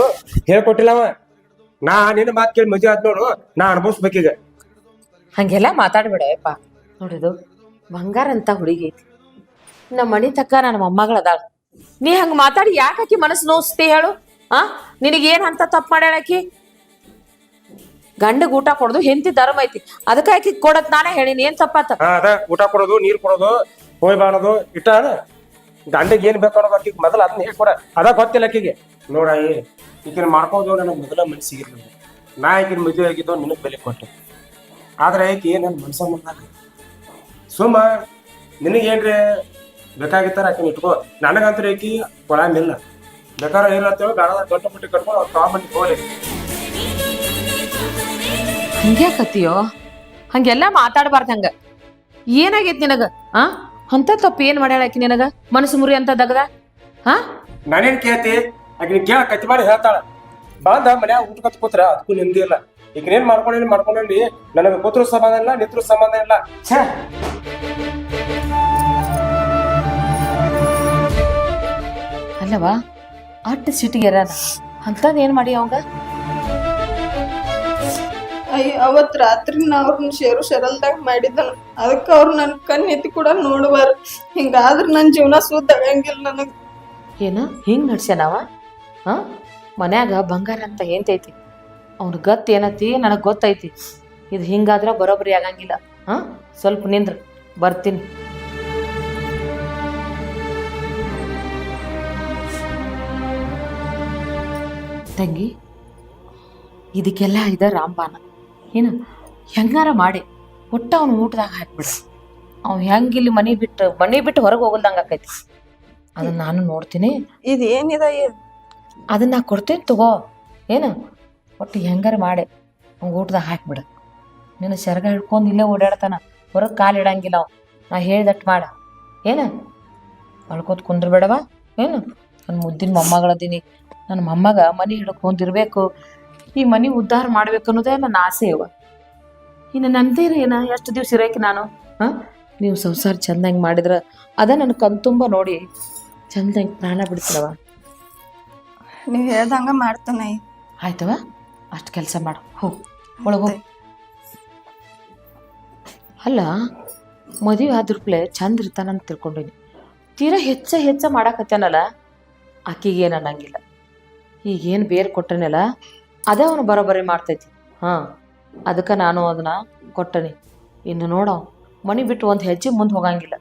ಹೇಳ್ಕೊಟ್ಟಿಲ್ಲ ಅವ. ನಾ ನಿನ್ನ ಮಾತ್ ಕೇಳಿ ಮದುವೆ ಆದ್ ನೋಡು, ನಾ ಅನುಭವಿಸ್ಬೇಕೀಗ. ಹಂಗೆಲ್ಲ ಮಾತಾಡ್ಬೇಡ ಯಪ್ಪ. ನೋಡಿದು ಬಂಗಾರ ಅಂತ ಹುಡುಗಿ ಐತಿ. ನಮ್ಮ ಮನಿ ತಕ್ಕ ನನ್ನ ಮೊಮ್ಮಗಳದಾಳ. ನೀ ಹಂಗ ಮಾತಾಡಿ ಯಾಕಾಕಿ ಮನಸ್ಸು ನೋಸ್ತಿ ಹೇಳು? ನಿನಗೇನ್ ಅಂತ ತಪ್ಪು ಮಾಡ್ಯಾಳಕಿ? ಗಂಡಗ್ ಊಟ ಕೊಡೋದು ಹೆಂಡತಿ ಧರ್ಮ ಐತಿ. ಅದಕ್ಕ ಆಕಿ ಕೊಡತ್ ನಾನೇ ಹೇಳಿನಿ. ಏನ್ ತಪ್ಪಾತ? ಅದ ಊಟ ಕೊಡೋದು, ನೀರ್ ಕೊಡೋದು, ಹೋಯ್ ಬಾಳೋದು ಇಟ್ಟ ಗಂಡಗ್ ಏನ್ ಬೇಕು ಅನ್ನೋದು ಆಕಿಗೆ ಮೊದಲ ಅದನ್ನ ಹೇಳ್ಕೊಡ. ಅದ ಗೊತ್ತಿಲ್ಲ ಆಕಿಗೆ. ನೋಡ ಈಕಿನ ಮಾಡ್ಕೋದು ನನಗ್ ಮೊದಲ ಮನಸ್ಸಿಗಿರ್ಲಿ. ನಾ ಈಕಿನ ಮದುವೆ ಆಗಿದ್ದು ನಿನಗ್ ಬೆಲೆ ಕೊಟ್ಟೆ. ಆದ್ರೆ ಈಕಿ ನನ್ ಮನ್ಸ ಮುಂದಾಗ ಸುಮ್ಮ ನಿನಗೇನ್ರಿ ಬೇಕಾಗಿತ್ತಾರ ಆಕಿನ ಇಟ್ಕೋ. ನನಗಂತೂ ಈಕಿ ಕೊಳಂಗಿಲ್ಲ. ಬೇಕಾದ್ರೆ ಏನಾಗ್ತೇವೆ ಗಾಡದ ದೊಡ್ಡ ಪುಟ್ಟಿ ಕಟ್ಕೊಂಡು ಅವ್ರು ತಗೊಂಬಂದು ಹೋಗ್ಲಿ. ಹಂಗ್ಯಾಕತ್ತೀಯೋ? ಹಂಗೆಲ್ಲಾ ಮಾತಾಡ್ಬಾರ್ದ. ಹಂಗ ಏನಾಗೈತಿ ನಿನಗ? ಅಂತ ತಪ್ಪು ಏನ್ ಮಾಡ್ಯಾಳಕಿ ನಿನಗ? ಮನಸ್ಸು ಮುರಿ ಅಂತ ದಗದ? ನಾನೇನ್ ಕೇಳ್ತಿ? ಆಕಿನ ಕೇಳ ಕತ್ತಿ ಮಾಡಿ ಹೇಳ್ತಾಳ. ಬಂದ ಮನ್ಯಾಗ ಊಟ ಕತ್ ಕೂತ್ರ ಅದಕ್ಕೂ ನಿಮ್ದಿ ಇಲ್ಲ. ಈಗಿನೇನ್ ಮಾಡ್ಕೊಂಡಿ ನನಗ ಕೂತ್ರು ಸಂಬಂಧ ಇಲ್ಲ, ನಿತ್ರು ಸಂಬಂಧ ಇಲ್ಲ. ಅಲ್ಲವಾ ಅಟ್ಟ ಸಿಟಿಗೆರ ಅಂತದ್ ಏನ್ ಮಾಡಿ ಅವಂಗ? ಅಯ್ಯ ಅವತ್ ರಾತ್ರಿ ನಾ ಅವ್ರನ್ನ ಶರಲ್ದಾಗ ಮಾಡಿದ್ದನು. ಅದಕ್ಕ ಅವ್ರು ನನ್ ಕಣ್ ಎತ್ತಿ ಕೂಡ ನೋಡುವಾರ. ಹಿಂಗಾದ್ರ ನನ್ ಜೀವನ ಸುದ್ದ ಆಗಂಗಿಲ್ಲ ನನಗ್. ಏನು ಹಿಂಗ್ ನಡ್ಸ್ಯಾನವ? ಮನ್ಯಾಗ ಬಂಗಾರ ಅಂತ ಏನ್ತೈತಿ? ಅವ್ನ ಗತ್ ಏನತಿ ನನಗ್ ಗೊತ್ತೈತಿ. ಇದು ಹಿಂಗಾದ್ರ ಬರೋಬ್ಬರಿ ಆಗಂಗಿಲ್ಲ. ಸ್ವಲ್ಪ ನಿಂದ್ರ ಬರ್ತೀನಿ. ತಂಗಿ, ಇದಕ್ಕೆಲ್ಲ ಇದ ರಾಂಬಾನ. ಏನು ಹೆಂಗಾರ ಮಾಡಿ ಒಟ್ಟ ಅವ್ನ ಊಟದಾಗ ಹಾಕ್ಬಿಡ. ಅವ್ ಹೆಂಗಿಲ್ಲಿ ಮನಿ ಬಿಟ್ಟು ಹೊರಗೆ ಹೋಗಲ್ದಂಗ ಆಕೈತಿ. ಅದನ್ನ ನಾನು ನೋಡ್ತೀನಿ. ಇದು ಏನಿದ? ಅದನ್ನ ನಾ ಕೊಡ್ತೇನೆ ತಗೋ. ಏನು ಒಟ್ಟು ಹೆಂಗಾರ ಮಾಡಿ ಅವ್ನ ಊಟದಾಗ ಹಾಕ್ಬಿಡ. ನೀನು ಸೆರಗ ಹಿಡ್ಕೊಂಡು ಇಲ್ಲೇ ಓಡಾಡ್ತಾನ, ಹೊರಗೆ ಕಾಲು ಇಡಂಗಿಲ್ಲ ಅವ್. ನಾ ಹೇಳ್ದಟ್ಟು ಮಾಡ. ಏನು ಅಳ್ಕೋತ ಕುಂದ್ರಬೇಡವಾ? ಏನು ನನ್ನ ಮುದ್ದಿನ ಮೊಮ್ಮಗಳದೀನಿ. ನನ್ನ ಮೊಮ್ಮಗ ಮನೆ ಹಿಡ್ಕೊಂಡಿರ್ಬೇಕು, ಈ ಮನೆ ಉದ್ಧಾರ ಮಾಡ್ಬೇಕು ಅನ್ನೋದೇ ನನ್ನ ಆಸೆ ಇವ. ಇನ್ನು ನಂದೇರಿ ಏನ ಎಷ್ಟು ದಿವ್ಸ ಇರೋಕೆ ನಾನು? ನೀವು ಸಂಸಾರ ಚಂದಂಗೆ ಮಾಡಿದ್ರ ಅದ ನನ್ನ ಕಣ್ತುಂಬ ನೋಡಿ ಚಂದಂಗೆ ಪ್ರಾಣ ಬಿಡ್ತೀರವ. ನೀವ್ ಹೇಳ್ದಂಗ ಮಾಡ್ತಾನೆ. ಆಯ್ತವ, ಅಷ್ಟು ಕೆಲಸ ಮಾಡು. ಹೋಗು ಒಳಗೆ ಹೋಗು. ಅಲ್ಲ, ಮದುವೆ ಆದ್ರೂಪ್ಲೆ ಚಂದ ಇರ್ತಾನಂತ ತಿಳ್ಕೊಂಡೀನಿ. ತೀರಾ ಹೆಚ್ಚ ಮಾಡಾಕತ್ತೇನಲ್ಲ, ಆಕಿಗೇನು ಅನ್ನಂಗಿಲ್ಲ. ಈಗೇನು ಬೇರೆ ಕೊಟ್ಟನಲ್ಲ ಅದೇ ಅವನು ಬರೋಬ್ಬರಿ ಮಾಡ್ತೈತಿ. ಅದಕ್ಕೆ ನಾನು ಅದನ್ನ ಕೊಟ್ಟನಿ. ಇನ್ನು ನೋಡೋ ಮನೆ ಬಿಟ್ಟು ಒಂದು ಹೆಜ್ಜೆ ಮುಂದೆ ಹೋಗಂಗಿಲ್ಲ.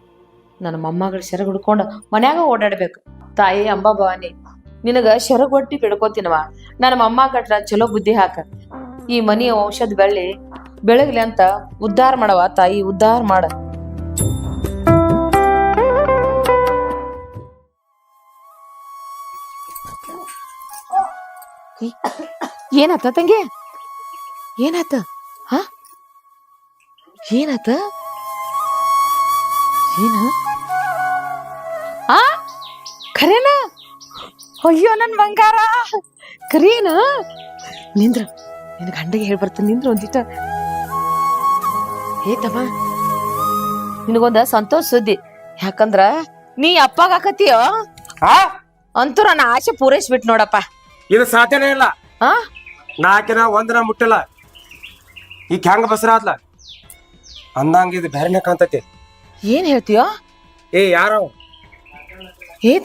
ನನ್ನ ಮೊಮ್ಮಗಳು ಸೆರಗ್ ಹಿಡ್ಕೊಂಡು ಮನ್ಯಾಗ ಓಡಾಡ್ಬೇಕು. ತಾಯಿ ಅಂಬಾ ಭವಾನಿ, ನಿನಗ ಸೆರಗ್ ಒಟ್ಟಿ ಬಿಡ್ಕೋತೀನವ. ನನ್ನ ಮೊಮ್ಮಗಟ್ರ ಚಲೋ ಬುದ್ಧಿ ಹಾಕ. ಈ ಮನಿ ಔಷಧ ಬೆಳಗ್ಲಿ ಅಂತ ಉದ್ಧಾರ ಮಾಡವ ತಾಯಿ, ಉದ್ಧಾರ ಮಾಡ. ಏನಾತ ತಂಗಿ? ಏನಾತ? ಏನಾತ? ಏನ ಖರೇನ? ಅಯ್ಯೋ ನನ್ ಬಂಗಾರ, ಖರೇನ? ನಿಂದ್ರ, ನಿನ್ ಗಂಡಗೆ ಹೇಳಿ ಬರ್ತೀನಿ. ನಿಂದ್ರ ಒಂದಿಷ್ಟ. ತಮ್ಮ, ನಿನಗೊಂದ ಸಂತೋಷ ಸುದ್ದಿ. ಯಾಕಂದ್ರ ನೀ ಅಪ್ಪಾಗ ಆಕತಿಯೋ ಅಂತೂ ನನ್ನ ಆಸೆ ಪೂರೈಸ್ಬಿಟ್ ನೋಡಪ್ಪ. ಇದು ಸಾಧ್ಯನೇ ಇಲ್ಲ. ನಾಕಿನ ಒಂದಿನ ಮುಟ್ಟಿಲ್ಲ. ಈಗ ಹೆಂಗ ಬಸರಾದ್ಲ ಅಂದಂಗ ಇದು ಬೇರೆನೆ ಕಾಣ್ತೈತಿ. ಏನ್ ಹೇಳ್ತೀಯೋ? ಯಾರ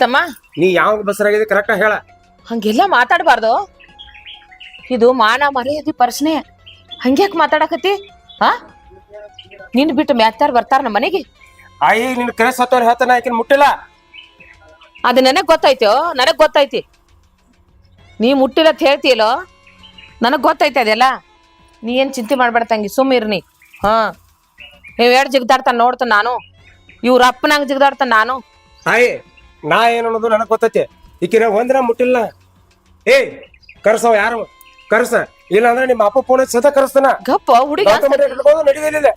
ತಮ್ಮ, ನೀ ಯಾವ ಬಸರಾಗಿದೆ ಕರೆಕ್ಟ್ ಹೇಳ. ಹಂಗೆಲ್ಲ ಮಾತಾಡಬಾರ್ದು. ಇದು ಮಾನ ಮರ್ಯಾದೆ ಪ್ರಶ್ನೆ. ಹಂಗ್ಯಾಕ್ ಮಾತಾಡಕತ್ತಿ? ನಿನ್ ಬಿಟ್ಟು ಮ್ಯಾತ್ತಾರ ಬರ್ತಾರ ನಮ್ಮ ಮನೆಗೆ? ನಿನ್ ಕರೆ ಸತ್ತವ್ರ ಹೇಳ್ತಾನ, ಆಕಿನ ಮುಟ್ಟಿಲ್ಲ. ಅದು ನನಗ್ ಗೊತ್ತಾಯ್ತೋ? ನನಗ್ ಗೊತ್ತೈತಿ. ನೀ ಮುಟ್ಟಿಲ್ಲ ಅಂತ ಹೇಳ್ತೀಯಲ್ಲೋ. ನನಗೆ ಗೊತ್ತೈತೆ ಅದೆಲ್ಲ. ನೀ ಏನು ಚಿಂತೆ ಮಾಡ್ಬೇಡ ತಂಗಿ, ಸುಮ್ಮಿರ್ನಿ. ಹಾಂ, ನೀವು ಎರಡು ಜಿಗ್ದಾಡ್ತಾನೆ ನೋಡ್ತಾನೆ ನಾನು, ಇವ್ರ ಅಪ್ಪನಂಗೆ ಜಿಗ್ದಾಡ್ತಾನೆ ನಾನು. ಆಯ್ ನಾ ಏನು ಅನ್ನೋದು ನನಗೆ ಗೊತ್ತೈತಿ. ಈಕಿನ ಒಂದಿನ ಮುಟ್ಟಿಲ್ಲ. ಏಯ್ ಕರ್ಸವ ಯಾರು ಕರ್ಸ, ಇಲ್ಲ ಅಂದ್ರೆ ನಿಮ್ಮ ಅಪ್ಪ ಫೋನ್ ಸತ ಕರ್ಸ್ತಾನ. ಗಪ್ಪ ಹುಡುಗ ನಡೀಲಿಲ್ಲ.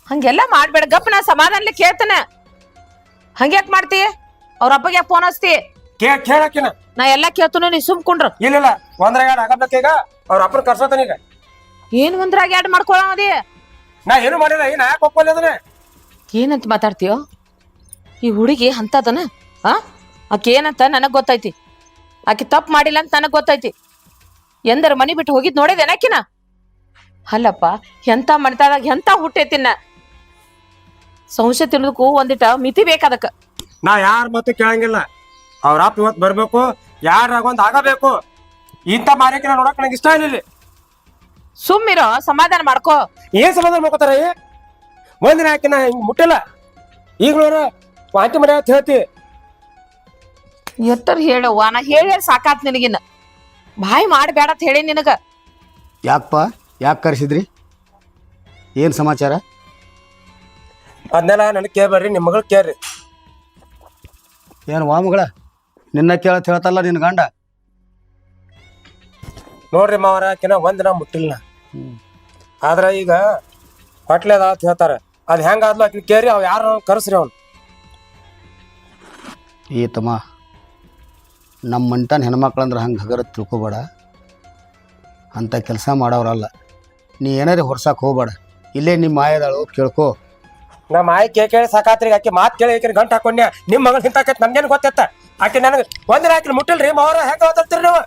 ಹಂಗೆಲ್ಲ ಮಾಡ್ಬೇಡ, ಗಪ್ಪ. ನಾ ಸಮಾಧಾನಲೆ ಕೇಳ್ತಾನೆ. ಹಂಗ್ಯಾಕ್ ಮಾಡ್ತಿ? ಅವ್ರ ಅಪ್ಪಗೆ ಯಾಕೆ ಫೋನ್ ಹಚ್ತಿ? ಕೇಳಕಿನ ನಾ ಎಲ್ಲ ಕೇಳ್ತಾನು, ನೀ ಸುಮ್ಕೊಂಡ್ರು. ಇಲ್ಲ ಒಂದ್ರಾಗ ಎರಡು ಆಗಬೇಕೀಗ. ಅವ್ರ ಅಪ್ಪನ ಕರ್ಸತಾನ ಈಗ. ಏನ್ ಒಂದ್ರಾಗ ಎರಡು ಮಾಡ್ಕೊಳದಿ? ನಾ ಏನು ಮಾಡಿಲ್ಲ. ಏನ್ ಯಾಕೆ ಒಪ್ಪಲ್ಲ ಅದನ್ನ? ಏನಂತ ಮಾತಾಡ್ತೀಯೋ? ಈ ಹುಡುಗಿ ಅಂತದನ? ಆಕೆ ಏನಂತ ನನಗ್ ಗೊತ್ತೈತಿ. ಆಕೆ ತಪ್ಪು ಮಾಡಿಲ್ಲ ಅಂತ ನನಗ್ ಗೊತ್ತೈತಿ. ಎಂದರ ಮನಿ ಬಿಟ್ಟು ಹೋಗಿದ್ ನೋಡಿದೇನ ಆಕಿನ? ಅಲ್ಲಪ್ಪ, ಎಂತ ಮಣಿತಾದಾಗ ಎಂತ ಹುಟ್ಟೈತಿನ. ಸಂಶಯ ತಿನ್ನೋದಕ್ಕೂ ಒಂದಿಟ ಮಿತಿ ಬೇಕಾದಕ್ಕ. ನಾ ಯಾರ ಮತ್ತೆ ಕೇಳಂಗಿಲ್ಲ. ಅವ್ರ ಅಪ್ಪ ಇವತ್ತು ಬರ್ಬೇಕು, ಯಾರಾಗೊಂದ್ ಆಗಬೇಕು. ಇಂಥ ಮಾರ್ಯಕ್ಕೆ ನಾ ನೋಡಕ್ ನಂಗೆ ಇಷ್ಟ ಇಲ್ಲ. ಸುಮ್ಮಿರೋ, ಸಮಾಧಾನ ಮಾಡ್ಕೋ. ಏನ್ ಸಮಾಧಾನ ಮಾಡ್ಕೋತಾರ? ಒಂದಿನ ಆಕಿನ ಹಿಂಗ್ ಮುಟ್ಟಿಲ್ಲ. ಈಗ ನೋಡ್ರ ವಾಂತಿ ಮನೆ ಅಂತ ಹೇಳ್ತಿ. ಎಟ್ಟರ್ ಹೇಳವ್ವ, ನಾ ಹೇಳಿ ಸಾಕಾತ್ ನಿನಗಿನ್ನ. ಬಾಯಿ ಮಾಡಬೇಡ ಅಂತ ಹೇಳಿ ನಿನಗ. ಯಾಕಪ್ಪ, ಯಾಕೆ ಕರೆಸಿದ್ರಿ? ಏನು ಸಮಾಚಾರ? ಅದನ್ನೆಲ್ಲ ನನಗೆ ಕೇಳ್ಬೇಡ್ರಿ, ನಿಮ್ಮ ಮಗಳು ಕೇಳ್ರಿ. ಏನು ವಾ ಮಗಳ, ನಿನ್ನ ಕೇಳತ್ ಹೇಳ್ತಲ್ಲ ನಿನ್ನ ಗಂಡ? ನೋಡ್ರಿ ಮಾವರ, ಆಕಿನ ಒಂದಿನ ಮುಟ್ಟಿಲ್ಲ. ಆದ್ರ ಈಗ ಹೊಟ್ಲೆದ ಅಂತ ಹೇಳ್ತಾರ. ಅದು ಹೆಂಗಾದ್ಲು ಆಕಿನ ಕೇರಿ, ಅವ್ ಯಾರು ಕರ್ಸ್ರಿ ಅವ್ನು. ಈ ತಮ್ಮ, ನಮ್ಮ ಮಂಟನ್ ಹೆಣ್ಮಕ್ಳಂದ್ರೆ ಹಂಗೆ ಹಗರ ತಿಳ್ಕೊಬೇಡ. ಅಂಥ ಕೆಲಸ ಮಾಡೋರಲ್ಲ. ನೀ ಏನಾರೇ ಹೊರ್ಸಕ್ಕೆ ಹೋಗ್ಬೇಡ. ಇಲ್ಲೇ ನಿಮ್ಮ ಆಯದಾಳು ಕೇಳ್ಕೊ. ನಮ್ಮ ಆಯ್ ಕೇಳಿ ಸಾಕಾತ್ರಿ. ಆಕೆ ಮಾತು ಕೇಳಿ ಆಕಿನ ಗಂಟು ಹಾಕೊಂಡ್ಯ. ನಿಮ್ಮ ಮಗಳು ಹಿಂತಾಕೈತಿ ನನ್ಗೇನು ಗೊತ್ತೈತ? ಆಕೆ ನನಗೆ ಒಂದಿನ ಆಕಿನ ಮುಟ್ಟಿಲ್ರಿ ಮಾವರ. ಹೆಂಗೆ ಮಾತಾಡ್ತೀರಿ ನೀವು?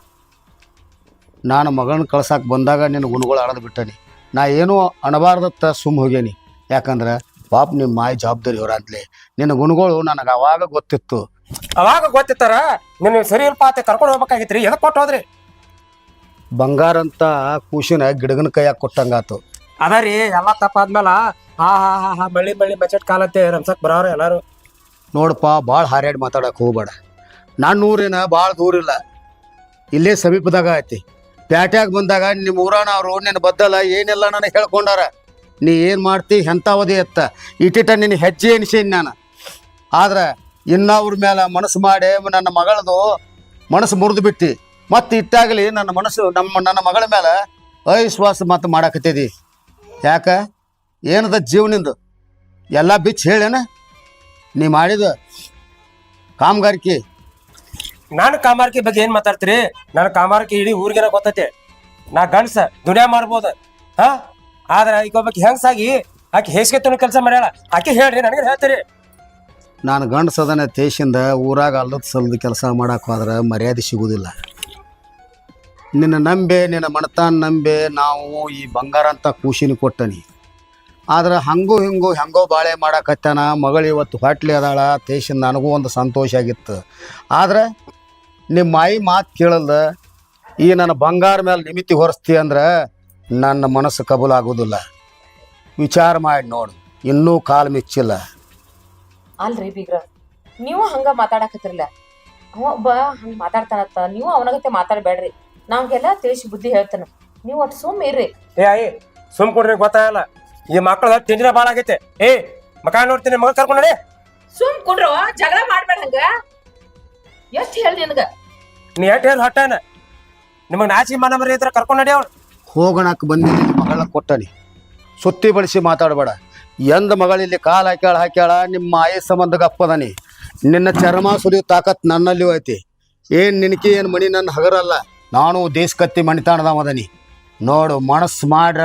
ನಾನು ಮಗಳನ್ನ ಕಳ್ಸಕ್ಕೆ ಬಂದಾಗ ನಿನ್ನ ಗುಣಗಳು ಆಡೋದು ಬಿಟ್ಟನಿ. ನಾ ಏನೂ ಅಣಬಾರ್ದತ್ತ ಸುಮ್ಮ ಹೋಗ್ಯಾನಿ. ಯಾಕಂದ್ರೆ ಪಾಪ ನಿಮ್ಮ ಮಾಯ ಜವಾಬ್ದಾರಿ ಹೊರ ಅಂತಲೇ. ನಿನ್ನ ಗುಣಗಳು ನನಗೆ ಅವಾಗ ಗೊತ್ತಿತ್ತು. ಅವಾಗ ಗೊತ್ತಿತ್ತಾರ? ನಿನ್ನ ಸರಿ ಇಲ್ಪ ಆತ ಕರ್ಕೊಂಡು ಹೋಗ್ಬೇಕಾಗಿತ್ರಿ. ಎದಕ್ಕೆ ಕೊಟ್ಟು ಹೋದ್ರಿ? ಬಂಗಾರ ಅಂತ ಕೂಸಿನ ಗಿಡಗನ ಕೈಯಾಗ ಕೊಟ್ಟಂಗಾತು. ಅದ ರೀ, ಎಲ್ಲ ತಪ್ಪಾದ್ಮೇಲೆ ಹಾ ಬಳ್ಳಿ ಬಚೆಟ್ ಕಾಲತ್ತೆ ರಮ್ಸಕ್ ಬರೋರು ಎಲ್ಲಾರು. ನೋಡಪ್ಪ, ಭಾಳ ಹಾರ್ಯಾಡಿ ಮಾತಾಡಕ್ಕೆ ಹೋಗ್ಬೇಡ. ನನ್ನ ಊರಿನ ಭಾಳ ದೂರ ಇಲ್ಲ, ಇಲ್ಲೇ ಸಮೀಪದಾಗ ಐತಿ. ಪ್ಯಾಟ್ಯಾಗ ಬಂದಾಗ ನಿಮ್ಮ ಊರಾನವರು ನಿನ್ನ ಬದ್ದಲ್ಲ ಏನೆಲ್ಲ ನನಗೆ ಹೇಳ್ಕೊಂಡಾರ. ನೀ ಏನು ಮಾಡ್ತಿ ಎಂಥವದಿ ಎತ್ತ ಇಟ್ಟಿಟ ನಿನ್ನ ಹೆಜ್ಜೆ ಎನಿಸೀನಿ ನಾನು. ಆದ್ರೆ ಇನ್ನವ್ರ ಮೇಲೆ ಮನಸ್ಸು ಮಾಡಿ ನನ್ನ ಮಗಳದು ಮನಸ್ಸು ಮುರಿದು ಬಿಟ್ಟು ಮತ್ತು ಇಟ್ಟಾಗಲಿ ನನ್ನ ಮನಸ್ಸು ನನ್ನ ಮಗಳ ಮೇಲೆ ಅವಿಶ್ವಾಸ ಮತ್ತು ಮಾಡಕತ್ತಿದಿ. ಯಾಕೆ? ಏನದ ಜೀವನಿಂದು ಎಲ್ಲ ಬಿಚ್ಚಿ ಹೇಳೇನ ನೀ ಮಾಡಿದ ಕಾಮಗಾರಿಕೆ? ನಾನು ಕಾಮಾರ್ಕಿ ಬಗ್ಗೆ ಏನ್ ಮಾತಾಡ್ತೀರಿ? ನನ್ನ ಕಾಮಾರ್ಕಿ ಇಡೀ ಊರಿಗೆನ ಗೊತ್ತೈತೆ. ನಾ ಗಂಡ್ಸ ದುನಿಯಾ ಮಾಡ್ಬೋದು. ಆದ್ರೆ ಈಗ ಒಬ್ಬಾಕಿ ಹೆಂಗ್ಸಾಗಿ ಆಕೆ ಹೇಸಿಗೆ ಕೆಲಸ ಮಾಡ್ಯಾಳ. ಆಕೆ ಹೇಳ್ರಿ, ನನಗೆ ಹೇಳ್ತೀರಿ. ನಾನು ಗಂಡಸದನ ದೇಶದಿಂದ ಊರಾಗ ಅಲ್ಲದ ಸಲ್ಲದ ಕೆಲಸ ಮಾಡಕ್ಕೆ ಹೋದ್ರೆ ಮರ್ಯಾದೆ ಸಿಗುವುದಿಲ್ಲ. ನಿನ್ನ ನಂಬೆ, ನಿನ್ನ ಮಣತಾನ ನಂಬೆ ನಾವು ಈ ಬಂಗಾರ ಅಂತ ಕೂಸಿನ ಕೊಟ್ಟನಿ. ಆದ್ರೆ ಹೆಂಗೋ ಬಾಳೆ ಮಾಡಕತ್ತಾನ. ಮಗಳು ಇವತ್ತು ಹೊಟ್ಲಿ ಅದಾಳ ದೇಶದಿಂದ. ನನಗೂ ಒಂದು ಸಂತೋಷ ಆಗಿತ್ತು. ಆದ್ರೆ ನಿಮ್ಮ ಮಾಯಿ ಮಾತು ಕೇಳಲ್ದ ಈ ನನ್ನ ಬಂಗಾರ ಮೇಲೆ ನಿಮಿತಿ ಹೊರಿಸ್ತಿ ಅಂದ್ರೆ ನನ್ನ ಮನಸ್ಸು ಕಬೂಲಾಗೋದಿಲ್ಲ. ವಿಚಾರ ಮಾಡಿ ನೋಡು, ಇನ್ನೂ ಕಾಲು ಮಿಚ್ಚಿಲ್ಲ. ಅಲ್ರಿ ಬೀಗ್ರ, ನೀವು ಹಂಗ ಮಾತಾಡಕತ್ತಿರಲ್ಲ. ಅವ ಒಬ್ಬ ಹಂಗ ಮಾತಾಡ್ತಾನತ್ತ, ನೀವು ಅವನಗತ್ತೆ ಮಾತಾಡ್ಬೇಡ್ರಿ. ನಮ್ಗೆಲ್ಲ ತಿಳಿಸಿ ಬುದ್ಧಿ ಹೇಳ್ತಾನ. ನೀವು ಒಟ್ಟು ಸುಮ್ಮ ಇರ್ರಿ. ಆಯಿ ಸುಮ್ ಕೊಡ್ರಿ, ಗೊತ್ತಾಗಲ್ಲ. ಈ ಮಕ್ಕಳ ತಿಂಡಿನ ಭಾಳ ಆಗೈತೆ. ಮಕ ನೋಡ್ತೀನಿ, ಮಗ ಕರ್ಕೊಂಡು ನಡಿ. ಸುಮ್ ಕುಡ್ರು, ಜಗಳ ಮಾಡ್ಬೇಡ. ಹಂಗ ಎಷ್ಟ್ ಹೇಳಿ ನಿನಗ? ನೀ ಎಟ್ ಹೇಳಿ ಹೊಟ್ಟನ ನಿಮಗ್ ನಾಚಿಕೆ ಮನ ಮರಿ ಇದ್ರ ಕರ್ಕೊಂಡು ನಡಿ. ಅವ್ನು ಹೋಗೋಣಕ್ಕೆ ಬಂದು ನಿನ್ನ ಮಗಳನ್ನ ಕೊಟ್ಟನಿ. ಸುತ್ತಿ ಬಳಸಿ ಮಾತಾಡಬೇಡ. ಎಂದ ಮಗಳಲ್ಲಿ ಕಾಲು ಹಾಕ್ಯಾಳ ನಿಮ್ಮ ಆಯ ಸಂಬಂಧ ಗಪ್ಪದನಿ. ನಿನ್ನ ಚರ್ಮ ಸುರಿಯೋ ತಾಕತ್ ನನ್ನಲ್ಲಿಯೂ ಐತಿ. ಏನು ನಿನಕಿ ಏನು ಮಣಿ ನನ್ನ ಹಗರಲ್ಲ. ನಾನು ದೇಶ ಕತ್ತಿ ಮಣಿತಾಣದವದನಿ. ನೋಡು, ಮನಸ್ಸು ಮಾಡ್ರ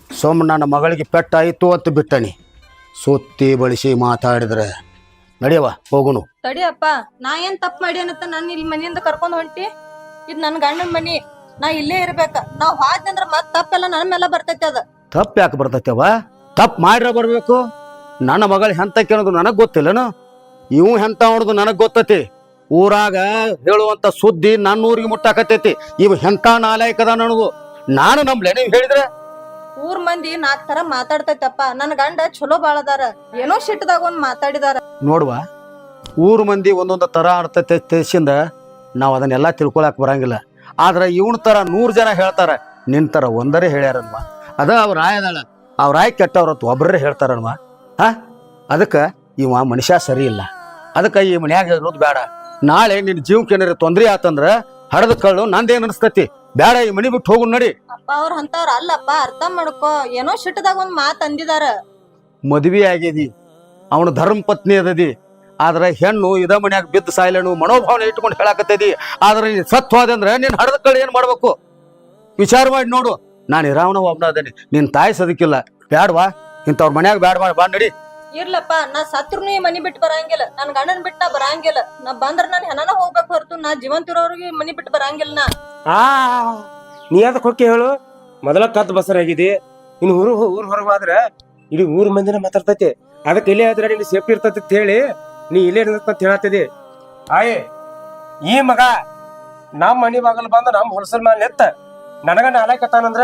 ಸೋಮ ನನ್ನ ಮಗಳಿಗೆ ಪೆಟ್ಟಾಯಿತು ಅಂತ ಬಿಟ್ಟನಿ. ಸುತ್ತಿ ಬಳಸಿ ಮಾತಾಡಿದ್ರೆ ನಡಿಯವ, ಹೋಗುನು. ತಡಿಯಪ್ಪ, ನಾ ಏನ್ ತಪ್ಪು ಮಾಡಿ ಅನ್ನತ್ತ ನಾನು ಇಲ್ಲಿ ಮನೆಯಿಂದ ಕರ್ಕೊಂಡ್ ಹೊಂಟಿ? ಇದು ನನ್ನ ಗಂಡನ ಮನಿ, ನಾ ಇಲ್ಲೇ ಇರ್ಬೇಕ. ನಾವ್ ಹಾದ್ನಂದ್ರ ಮತ್ ತಪ್ಪೆಲ್ಲ ನನ್ನ ಮೇಲೆ ಬರ್ತೈತಿ. ಅದ ತಪ್ಪು ಯಾಕೆ ಬರ್ತೈತವ? ತಪ್ಪು ಮಾಡ್ರ ಬರಬೇಕು. ನನ್ನ ಮಗಳು ಹೆಂತ ಕೇಳೋದು ನನಗೆ ಗೊತ್ತಿಲ್ಲನು? ಇವು ಹೆಂತ ಮಾಡೋದು ನನಗೆ ಗೊತ್ತೈತಿ. ಊರಾಗ ಹೇಳುವಂಥ ಸುದ್ದಿ ನನ್ನ ಊರಿಗೆ ಮುಟ್ಟಾಕತ್ತೈತಿ. ಇವು ಹೆಂತ ನಾಲಾಯಕದ ಅನ್ನೋದು ನಾನು ನಂಬ್ಲೆ. ನೀವು ಹೇಳಿದ್ರೆ ಊರ್ ಮಂದಿ 4 ತರ ಮಾತಾಡ್ತೈತಪ್ಪ. ನನ್ನ ಗಂಡ ಚಲೋ ಬಾಳದಾರ, ಏನೋ ಸಿಟ್ಟದಾಗ ಒಂದ್ ಮಾತಾಡಿದಾರ. ನೋಡುವ, ಊರು ಮಂದಿ ಒಂದೊಂದು ಥರ ಆಡ್ತೈತೆ ತಿಳಿಸಿಂದ ನಾವು ಅದನ್ನೆಲ್ಲ ತಿಳ್ಕೊಳಕ್ಕೆ ಬರಂಗಿಲ್ಲ. ಆದ್ರೆ ಇವನ ಥರ 100 ಜನ ಹೇಳ್ತಾರೆ ನಿನ್ನ ಥರ ಒಂದರೇ ಹೇಳ್ಯಾರಲ್ವ. ಅದ ಅವ್ರ ಆಯದಾಳ, ಅವ್ರ ಆಯ್ ಕೆಟ್ಟವ್ರತ್ತು ಒಬ್ಬರೇ ಹೇಳ್ತಾರಲ್ವ. ಅದಕ್ಕೆ ಇವ ಮನುಷ್ಯ ಸರಿ ಇಲ್ಲ. ಅದಕ್ಕೆ ಈ ಮನ್ಯಾಗ ಇರೋದು ಬೇಡ. ನಾಳೆ ನಿನ್ನ ಜೀವಕ್ಕೆ ಏನಾರ ತೊಂದರೆ ಆತಂದ್ರೆ ಹಡದ ಕಳ್ಳು ನಂದೇನು ಅನಿಸ್ತತಿ. ಬೇಡ, ಈ ಮನಿ ಬಿಟ್ಟು ಹೋಗು ನಡಿ. ಅಪ್ಪ ಅವ್ರ ಅಂತವ್ರ ಅಲ್ಲಪ್ಪ, ಅರ್ಥ ಮಾಡ್ಕೋ. ಏನೋ ಶಿಟ್ಟದಾಗ ಒಂದ್ ಮಾತು ಅಂದಿದಾರ. ಮದ್ವಿ ಆಗ್ಯದಿ, ಅವನು ಧರ್ಮ ಪತ್ನಿ ಅದದಿ. ಆದ್ರೆ ಹೆಣ್ಣು ಇದ ಮನ್ಯಾಗ ಬಿದ್ದು ಸಾಯ್ಲನು ಮನೋಭಾವನೆ ಇಟ್ಕೊಂಡು ಹೇಳಾಕತ್ತದಿ. ಆದ್ರೆ ನೀನು ಸತ್ವಾದ ಅಂದ್ರೆ ನೀನು ಹಡದ ಕಳ್ಳು ಏನ್ ಮಾಡ್ಬೇಕು ವಿಚಾರ ಮಾಡಿ ನೋಡು. ನಾನು ಇರಾವಣ ಒಬ್ಬನ ಅದೇನಿ, ನಿನ್ ತಾಯಿ ಸದಕ್ಕಿಲ್ಲ. ಬ್ಯಾಡ್ವಾ, ಇಂಥವ್ರ ಮನ್ಯಾಗ ಬ್ಯಾಡ್ ಮಾಡಿ ಬಾ ನಡಿ. ಇರ್ಲಪ್ಪ, ನಾ ಸತ್ರುನು ಈ ಮನಿ ಬಿಟ್ಟು ಬರಂಗಿಲ್ಲ. ನನ್ ಗಂಡನ್ ಬಿಟ್ಟು ನಾ ಬರಂಗಿಲ್ಲ. ನಾ ಬಂದ್ರ ನಾನ್ ಹೆಣನ ಹೋಗ್ಬೇಕು ಹೊರತು ನಾ ಜೀವಂತ ಇರೋರಿಗೆ ಮನಿ ಬಿಟ್ಟು ಬರಂಗಿಲ್ಲ ನಾ. ನೀ ಅದಕ್ಕೆ ಹೊಕ್ಕೆ ಹೇಳು. ಮೊದಲ ಕತ್ ಬಸರಾಗಿದಿ, ಇನ್ನು ಊರ್ ಹೊರಗೆ ಹೋದ್ರೆ ಇಡೀ ಊರ್ ಮಂದಿನ ಮಾತಾಡ್ತೈತಿ. ಅದಕ್ಕೆ ಇಲ್ಲೇ ಆದ್ರೆ ನಿನ್ ಸೇಫ್ಟಿ ಇರ್ತೈತಿ ಅಂತ ಹೇಳಿ ನೀ ಇಲ್ಲೇ ಇರ್ತಂತ ಹೇಳತ್ತಿದಿ. ಆಯ್ ಈ ಮಗ ನಮ್ಮ ಮನಿ ಬಾಗಲ್ ಬಂದ ನಮ್ ಹೊಲಸಲ್ ಮೇಲೆ ಎತ್ತ ನನಗ ನಾಲ್ಕತ್ತಾನಂದ್ರ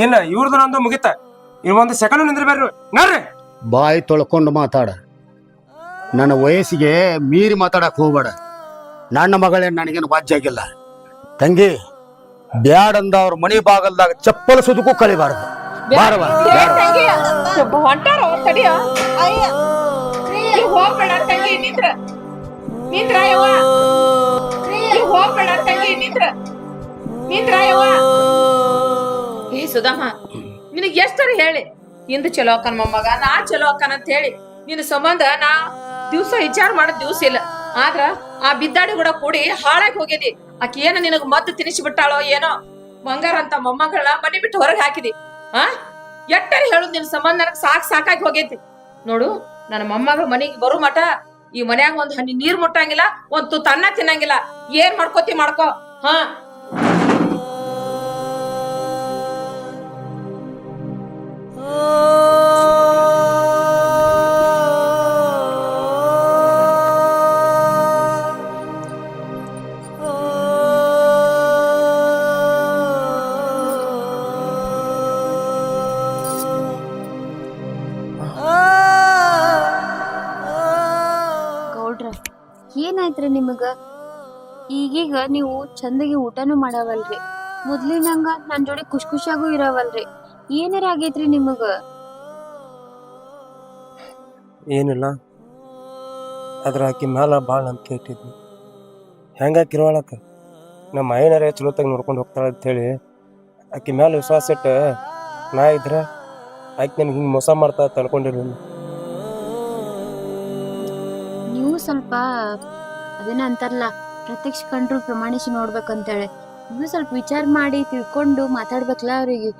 ಏನ ಇವ್ರದ್ದು ನಂದು ಮುಗಿತ. ಇವ್ ಒಂದು ಸೆಕೆಂಡ್ ನಿಂದ್ರಬೇಡ್ರಿ ನೋಡ್ರಿ. ಬಾಯಿ ತೊಳ್ಕೊಂಡು ಮಾತಾಡ. ನನ್ನ ವಯಸ್ಸಿಗೆ ಮೀರಿ ಮಾತಾಡಕ್ ಹೋಗ್ಬೇಡ. ನನ್ನ ಮಗಳೇನು ನನಗೇನು ವಾಜ್ಯಾಗಿಲ್ಲ. ತಂಗಿ, ಬ್ಯಾಡಂದ ಅವ್ರ ಮನಿ ಬಾಗಲ್ದಾಗ ಚಪ್ಪಲ ಸುದಕ್ಕೂ ಕಳಿಬಾರ್ದು. ಬಾರವಾ ಹೊಂಟಾರ ತಡಿಯ ಹೋಗ್ಬೇಡ ತಂಗಿ, ನಿಂತ್ರ ನಿಂತ್ರ ಯವ್ವ, ಹೋಗ್ಬೇಡ ತಂಗಿ, ನಿಂತ್ರ ನಿಂತ್ರ ಯವ್ವ. ಏ ಸುಧಾಮ, ನಿನಗ್ ಎಷ್ಟರ ಹೇಳಿ ಇಂದು ಚಲೋ ಅಕ್ಕನ ಮೊಮ್ಮಗ, ನಾ ಚಲೋ ಅಕ್ಕನ ಅಂತ ಹೇಳಿ ನಿನ್ನ ಸಂಬಂಧ ನಾ ದಿವ್ಸ ವಿಚಾರ ಮಾಡೋದ್ ದಿವ್ಸ ಇಲ್ಲ. ಆದ್ರ ಆ ಬಿದ್ದಾಡಿ ಕೂಡ ಕೂಡಿ ಹಾಳಾಗಿ ಹೋಗಿದಿ. ಆಕಿ ಏನ ನಿನಗ್ ಮದ್ದು ತಿನಿಸಿ ಬಿಟ್ಟಾಳೋ ಏನೋ, ಬಂಗಾರ ಅಂತ ಮೊಮ್ಮಗಳ ಮನೆ ಬಿಟ್ಟು ಹೊರಗೆ ಹಾಕಿದಿ. ಎಟ್ಟರಿ ಹೇಳುದ್ ನಿನ್ ಸಂಬಂಧ ನನಗ್ ಸಾಕಾಗಿ ಹೋಗೈತಿ. ನೋಡು, ನನ್ನ ಮೊಮ್ಮಗ ಮನೆಗೆ ಬರೋ ಮಠ ಈ ಮನ್ಯಾಗ ಒಂದ್ ಹನಿ ನೀರ್ ಮುಟ್ಟಂಗಿಲ್ಲ, ಒಂದ್ ತುತ್ತು ಅನ್ನ ತಿನ್ನಂಗಿಲ್ಲ. ಏನ್ ಮಾಡ್ಕೋತಿ ಮಾಡ್ಕೋ. ಏನಾಯ್ತ್ರಿ ನಿಮಗ? ಈಗೀಗ ನೀವು ಚಂದಗೆ ಊಟನೂ ಮಾಡವಲ್ರಿ, ಮೊದ್ಲಿನಂಗ ನನ್ ಜೋಡಿ ಖುಷಿಯಾಗೂ ಇರವಲ್ರಿ. ಏನಾರ ಆಗೈತ್ರಿ ನಿಮಗ? ಏನಿಲ್ಲ, ಅದ್ರ ಆಕಿ ಮ್ಯಾಲ ಭಾಳ ನಂಬಿಕೆ ಇಟ್ಟಿದ್ವಿ. ಹೆಂಗಾಕಿರೋಳಕ ನಮ್ಮ ಮೈನಾರೇ ಚಲೋತಾಗ ನೋಡ್ಕೊಂಡು ಹೋಗ್ತಾಳೆ ಅಂತೇಳಿ ಆಕಿ ಮ್ಯಾಲ ವಿಶ್ವಾಸ ಇಟ್ಟು ನಾ ಇದ್ರ ಆಕಿ ನನಗೆ ಹಿಂಗೆ ಮೋಸ ಮಾಡ್ತಾ ಅನ್ಕೊಂಡಿರ್ಲಿಲ್ಲ. ನೀವು ಸ್ವಲ್ಪ ಅದನ್ನ ಅಂತಾರಲ್ಲ, ಪ್ರತ್ಯಕ್ಷ ಕಂಡ್ರು ಪ್ರಮಾಣಿಸಿ ನೋಡ್ಬೇಕಂತೇಳಿ ನೀವು ಸ್ವಲ್ಪ ವಿಚಾರ ಮಾಡಿ ತಿಳ್ಕೊಂಡು ಮಾತಾಡ್ಬೇಕಲ್ಲ ಅವ್ರಿಗೆ.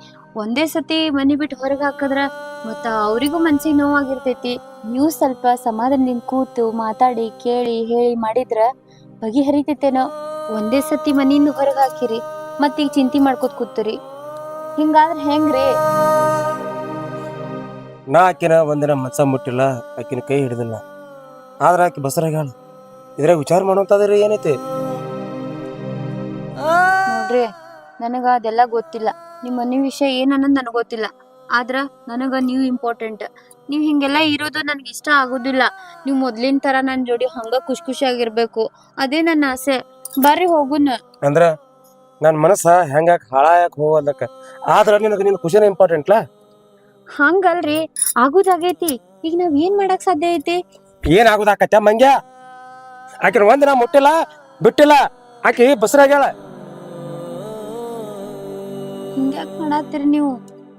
ಒಂದೇ ಸತಿ ಮನಿ ಬಿಟ್ಟು ಹೊರಗೆ ಹಾಕಿದ್ರ ಮತ್ತ ಅವರಿಗೂ ಮನ್ಸಿಗೆ ನೋವಾಗಿರ್ತೈತಿ. ನೀವು ಸ್ವಲ್ಪ ಸಮಾಧಾನದಿಂದ ಕೂತು ಮಾತಾಡಿ ಕೇಳಿ ಹೇಳಿ ಮಾಡಿದ್ರ ಬಗೆಹರಿತೈತೇನೋ. ಒಂದೇ ಸತಿ ಮನಿಯಿಂದ ಹೊರಗೆ ಹಾಕಿರಿ, ಮತ್ತ ಈಗ ಚಿಂತೆ ಮಾಡ್ಕೋತ ಕೂತ್ರಿ. ಹಿಂಗಾದ್ರೆ ಹೆಂಗ್ರಿ? ನಾ ಆಕಿನ ಒಂದಿನ ಮನ್ಸ ಮುಟ್ಟಿಲ್ಲ, ಆಕಿನ ಕೈ ಹಿಡಿದಿಲ್ಲ. ಆದ್ರ ಆಕಿ ಬಸರಾಗ್ಯಾಳ. ಇದ್ರಾಗ ವಿಚಾರ ಮಾಡುವಂತದ್ರಿ ಏನೈತಿ? ನೋಡ್ರಿ, ನನಗ ಅದೆಲ್ಲ ಗೊತ್ತಿಲ್ಲ. ನಿಮ್ಮ ಮನೆ ವಿಷಯ ಏನ್ ಅನ್ನೋದು ನನಗೆ ಗೊತ್ತಿಲ್ಲ. ಆದ್ರ ನನಗ ನೀವು ಇಂಪಾರ್ಟೆಂಟ್. ನೀವ್ ಹಿಂಗೆಲ್ಲ ಇರೋದು ನನ್ಗೆ ಇಷ್ಟ ಆಗೋದಿಲ್ಲ. ನೀವು ಮೊದ್ಲಿನ ತರ ನನ್ ಜೋಡಿ ಹಂಗ ಖುಷಿಯಾಗಿರ್ಬೇಕು, ಅದೇ ನನ್ನ ಆಸೆ. ಬರ್ರಿ ಹೋಗುನ. ಅಂದ್ರ ನನ್ ಮನಸ್ಸ ಹೆಂಗಾಕ್ ಹಾಳಾಯಕ್ ಹೋಗಲ್ಲಕ್ಕ. ಆದ್ರ ನಿನಗ ನಿನ್ ಖುಷಿನ ಇಂಪಾರ್ಟೆಂಟ್ಲಾ? ಹಂಗಲ್ರಿ, ಆಗುದಾಗೈತಿ. ಈಗ ನಾವ್ ಏನ್ ಮಾಡಕ್ ಸಾಧ್ಯ ಐತಿ? ಏನ್ ಆಗುದಾಕತ್ತ ಮಂಗ್ಯ? ಆಕಿನ ಒಂದಿನ ಮುಟ್ಟಿಲ್ಲ ಬಿಟ್ಟಿಲ್ಲ, ಆಕಿ ಬಸರಾಗ್ಯಾಳ. ಹಿಂಗ್ಯಾಕ್ ಮಾಡಾತ್ತೀರಿ ನೀವು?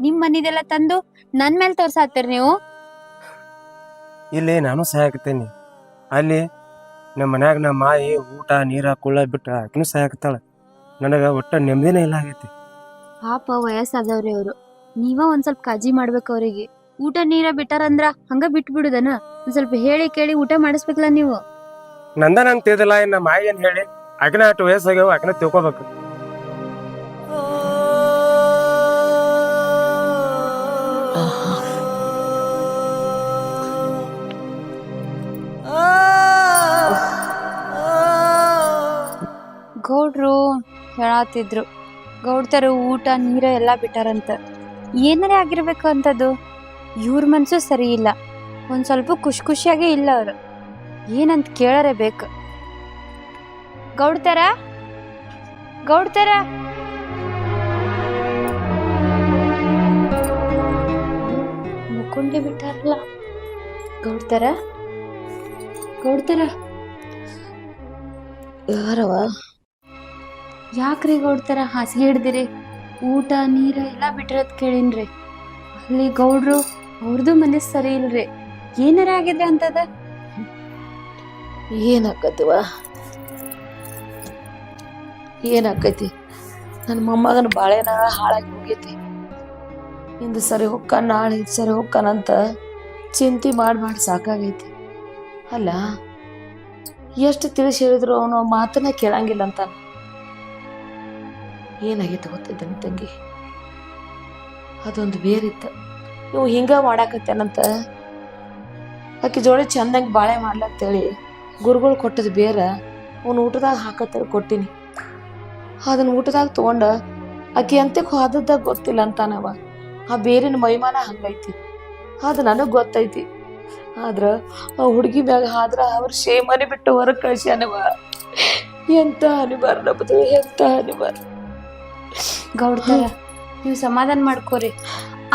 ನಿಮ್ ಮನಿದೆಲ್ಲ ತಂದು ನನ್ ಮೇಲೆ ತೋರ್ಸಾತ್ತೀರಿ ನೀವು. ಇಲ್ಲಿ ನಾನು ಸಹಾಯಕತ್ತೇನಿ, ಅಲ್ಲಿ ನಮ್ಮ ಮನ್ಯಾಗ ನಮ್ಮ ಮಾಯಿ ಊಟ ನೀರ ಕುಳ್ಳ ಬಿಟ್ಟ ಆಕಿನೂ ಸಹಾಯಕತ್ತಾಳ. ನನಗ ಒಟ್ಟ ನೆಮ್ಮದಿನೇ ಇಲ್ಲ ಆಗೈತಿ. ಪಾಪ ವಯಸ್ಸಾದವ್ರಿ ಅವ್ರು, ನೀವ ಒಂದ್ ಸ್ವಲ್ಪ ಕಾಳಜಿ ಮಾಡ್ಬೇಕು ಅವ್ರಿಗೆ. ಊಟ ನೀರ ಬಿಟ್ಟಾರಂದ್ರ ಹಂಗ ಬಿಟ್ಬಿಡುದನ? ಒಂದ್ ಸ್ವಲ್ಪ ಹೇಳಿ ಕೇಳಿ ಊಟ ಮಾಡಿಸ್ಬೇಕಲ್ಲ ನೀವು. ನಂದ ನಂಗೆ ತಿಳಿದಿಲ್ಲ, ಇನ್ನ ಮಾಯಿ ಏನ್ ಹೇಳಿ? ಆಕಿನ ಅಷ್ಟು ವಯಸ್ಸಾಗ್ಯಾವ, ಆಕಿನ ತಿಳ್ಕೊಬೇಕು. ಗೌಡ್ರು ಹೇಳತ್ತಿದ್ರು, ಗೌಡ್ತರು ಊಟ ನೀರ ಎಲ್ಲಾ ಬಿಟ್ಟಾರಂತ. ಏನಾರೇ ಆಗಿರ್ಬೇಕು ಅಂತದ್ದು. ಇವ್ರ ಮನ್ಸು ಸರಿ ಇಲ್ಲ, ಒಂದ್ ಸ್ವಲ್ಪ ಖುಷಿಯಾಗೇ ಇಲ್ಲ ಅವ್ರು. ಏನಂತ ಕೇಳರೆ ಬೇಕು. ಗೌಡ್ತರ ಗೌಡ್ತರ ಮಲ್ಕೊಂಡೇ ಬಿಟ್ಟಾರಲ್ಲ. ಗೌಡ್ತಾರ ಯಾರವ? ಯಾಕ್ರಿ ಗೌಡ್ತಾರ ಹಾಸಿಗೆ ಹಿಡ್ದಿರಿ? ಊಟ ನೀರ ಎಲ್ಲ ಬಿಟ್ಟಿರೋದ್ ಕೇಳಿನ್ರಿ. ಅಲ್ಲಿ ಗೌಡ್ರು ಅವ್ರದ್ದು ಮನಸ್ಸು ಸರಿ ಇಲ್ರಿ. ಏನಾರ ಆಗಿದ್ರೆ ಅಂತದ? ಏನಾಕೈತಿ? ನನ್ನ ಮೊಮ್ಮಗನ ಬಾಳೆನ ಹಾಳಾಗಿ ಹೋಗೈತಿ. ಇಂದು ಸರಿ ಹೊಕ್ಕ, ನಾಳೆ ಸರಿ ಹೊಕ್ಕನಂತ ಚಿಂತೆ ಮಾಡಿ ಸಾಕಾಗೈತಿ. ಅಲ್ಲ, ಎಷ್ಟು ತಿಳಿಸಿ ಹೇಳಿದ್ರು ಅವನು ಮಾತನ್ನ ಕೇಳಂಗಿಲ್ಲ ಅಂತ. ಏನಾಗೈತೆ ಗೊತ್ತಿದ್ದಾನೆ ತಂಗಿ? ಅದೊಂದು ಬೇರಿತ್ತು. ಇವು ಹಿಂಗ ಮಾಡಾಕತ್ತೇನಂತ ಆಕಿ ಜೋಡಿ ಚಂದಂಗೆ ಬಾಳೆ ಮಾಡ್ಲತ್ತೇಳಿ ಗುರುಗಳು ಕೊಟ್ಟದ ಬೇರ ಅವ್ನು ಊಟದಾಗ ಹಾಕತ್ತೇಳಿ ಕೊಟ್ಟಿನಿ. ಅದನ್ನ ಊಟದಾಗ ತಗೊಂಡ ಆಕಿ ಅಂತಕ್ಕೆ ಹೋದದ್ದಾಗ ಗೊತ್ತಿಲ್ಲ ಅಂತಾನವ. ಆ ಬೇರಿನ ಮೈಮಾನ ಹಂಗೈತಿ, ಅದು ನನಗೆ ಗೊತ್ತೈತಿ. ಆದ್ರ ಆ ಹುಡುಗಿ ಮ್ಯಾಗ ಆದ್ರ ಅವ್ರ ಶೇಮನೆ ಬಿಟ್ಟು ಹೊರಗೆ ಕಳ್ಸ್ಯಾನವ. ಎಂತ ಅನಿಬಾರ ನಮ್ಮದು, ಎಂತ ಅನಿಬಾರ. ಗೌಡ್ತಾರ ನೀವು ಸಮಾಧಾನ ಮಾಡ್ಕೋರಿ.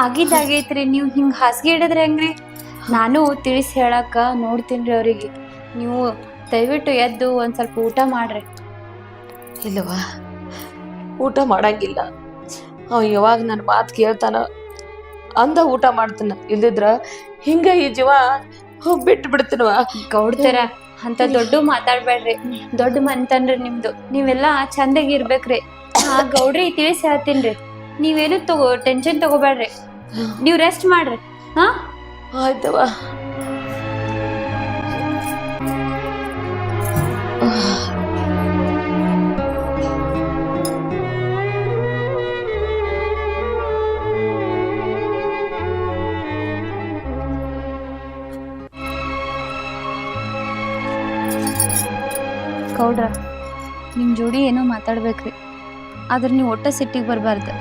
ಆಗಿದ್ದಾಗೈತ್ರಿ. ನೀವು ಹಿಂಗೆ ಹಾಸಿಗೆ ಹಿಡಿದ್ರೆ ಹೆಂಗ್ರಿ? ನಾನು ತಿಳಿಸಿ ಹೇಳಕ್ಕ ನೋಡ್ತೀನಿ ಅವ್ರಿಗೆ. ನೀವು ದಯವಿಟ್ಟು ಎದ್ದು ಒಂದು ಸ್ವಲ್ಪ ಊಟ ಮಾಡ್ರಿ. ಇಲ್ಲವಾ, ಊಟ ಮಾಡಂಗಿಲ್ಲ. ಅವ ಯಾವಾಗ ನನ್ನ ಮಾತು ಕೇಳ್ತಾನ ಅಂದ ಊಟ ಮಾಡ್ತಾನ. ಇಲ್ದಿದ್ರ ಹಿಂಗ ಈ ಜೀವ ಬಿಟ್ಟು ಬಿಡ್ತೀನವ. ಗೌಡ್ತಾರ ಅಂತ ದೊಡ್ಡ ಮಾತಾಡ್ಬೇಡ್ರಿ. ದೊಡ್ಡ ಮನ್ತನ್ರಿ ನಿಮ್ದು. ನೀವೆಲ್ಲ ಚಂದಾಗಿ ಇರ್ಬೇಕ್ರಿ. ಗೌಡ್ರಿ ತಿಳಿಸಿ ಹೇಳ್ತೀನ್ರಿ. ನೀವೇನು ಟೆನ್ಷನ್ ತಗೋಬೇಡ್ರಿ. ನೀವು ರೆಸ್ಟ್ ಮಾಡ್ರಿ. ಹಾ, ಆಯ್ತವ. ಗೌಡ್ರ ನಿಮ್ಮ ಜೋಡಿ ಏನೋ ಮಾತಾಡ್ಬೇಕ್ರಿ. ಆದ್ರೆ ನೀವು ಒಟ್ಟ ಸಿಟ್ಟಿಗೆ ಬರಬಾರ್ದು.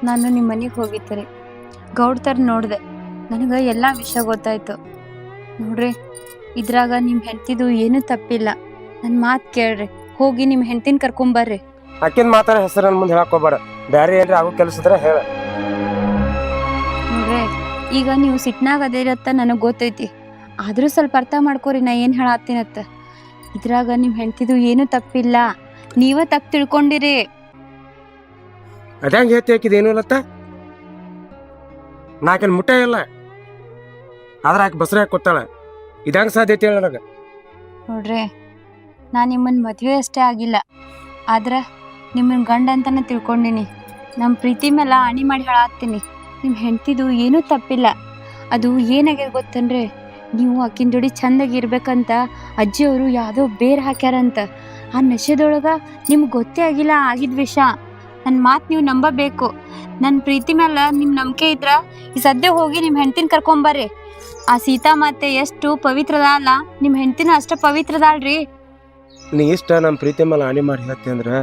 ನಾನು ನಿಮ್ಮ ಮನೆಗೆ ಹೋಗಿದ್ದೆ ರೀ. ಗೌಡ್ತಾರ ನೋಡಿದೆ. ನನಗೆ ಎಲ್ಲ ವಿಷಯ ಗೊತ್ತಾಯ್ತು ನೋಡ್ರಿ. ಇದ್ರಾಗ ನಿಮ್ಮ ಹೆಂಡ್ತಿದು ಏನೂ ತಪ್ಪಿಲ್ಲ. ನನ್ನ ಮಾತು ಕೇಳ್ರಿ. ಹೋಗಿ ನಿಮ್ಮ ಹೆಂಡ್ತಿನ ಕರ್ಕೊಂಬರ್ರಿ. ಆಕಿನ ಮಾತಾಡ ಹೆಸರು ನನ್ನ ಮುಂದೆ ಹೇಳಕ್ ಹೋಗ್ಬೇಡ. ಬ್ಯಾರೆ ಏನ್ರಿ ಆಗೋ ಕೆಲಸ ಇದ್ರೆ ಹೇಳ. ನೋಡ್ರಿ, ಈಗ ನೀವು ಸಿಟ್ನಾಗ ಅದೇರತ್ತ ನನಗೆ ಗೊತ್ತೈತಿ. ಆದರೂ ಸ್ವಲ್ಪ ಅರ್ಥ ಮಾಡ್ಕೋರಿ ನಾ ಏನು ಹೇಳತ್ತೀನತ್ತ. ಇದ್ರಾಗ ನಿಮ್ಮ ಹೆಂಡ್ತಿದು ಏನೂ ತಪ್ಪಿಲ್ಲ. ನೀವ ತಪ್ಪು ತಿಳ್ಕೊಂಡಿರಿ. ಅದಂಗೆ ಹೇಳ್ತಿ ಹಾಕಿದ ಏನು ಇಲ್ಲತ್ತ. ನಾಕೇನು ಮುಟ್ಟ ಇಲ್ಲ. ಆದ್ರೆ ಆಕೆ ಬಸ್ರ ಹಾಕಿ ಕೊತ್ತಾಳ. ಇದಂಗೆ ಸಾಧ್ಯತೆ ಹೇಳ ನನಗೆ. ನೋಡ್ರಿ, ನಾನು ನಿಮ್ಮನ್ನ ಮದುವೆ ಅಷ್ಟೇ ಆಗಿಲ್ಲ, ಆದ್ರೆ ನಿಮ್ಮನ್ನ ಗಂಡ ಅಂತಾನೆ ತಿಳ್ಕೊಂಡಿನಿ. ನಮ್ಮ ಪ್ರೀತಿ ಮೇಲೆ ಆಣಿ ಮಾಡಿ ಹೇಳತ್ತೀನಿ. ನಿಮ್ಮ ಹೆಂಡ್ತಿದು ಏನೂ ತಪ್ಪಿಲ್ಲ. ಅದು ಏನಾಗ್ಯದ ಗೊತ್ತನ್ರಿ, ನೀವು ಆಕಿನ ಜೋಡಿ ಚಂದಾಗಿ ಇರ್ಬೇಕಂತ ಅಜ್ಜಿಯವರು ಯಾವುದೋ ಬೇರೆ ಹಾಕ್ಯಾರಂತ. ಆ ನಶೆದೊಳಗೆ ನಿಮ್ಗೆ ಗೊತ್ತೇ ಆಗಿಲ್ಲ ಆಗಿದ್ದ ವಿಷಯ. ನನ್ನ ಮಾತು ನೀವು ನಂಬಬೇಕು. ನನ್ನ ಪ್ರೀತಿ ಮೇಲೆ ನಿಮ್ಮ ನಂಬಿಕೆ ಇದ್ರ ಈ ಸದ್ಯ ಹೋಗಿ ನಿಮ್ಮ ಹೆಂಡ್ತಿನ ಕರ್ಕೊಂಬರ್ರಿ. ಆ ಸೀತಾ ಮಾತೆ ಎಷ್ಟು ಪವಿತ್ರದ ಅಲ್ಲ, ನಿಮ್ಮ ಹೆಂಡ್ತಿನ ಅಷ್ಟ ಪವಿತ್ರದಾಳ್ರಿ. ನೀ ಇಷ್ಟ ನಮ್ಮ ಪ್ರೀತಿ ಮೇಲೆ ಆಣಿ ಮಾಡಿ ಹೇಳ್ತಿ ಅಂದ್ರೆ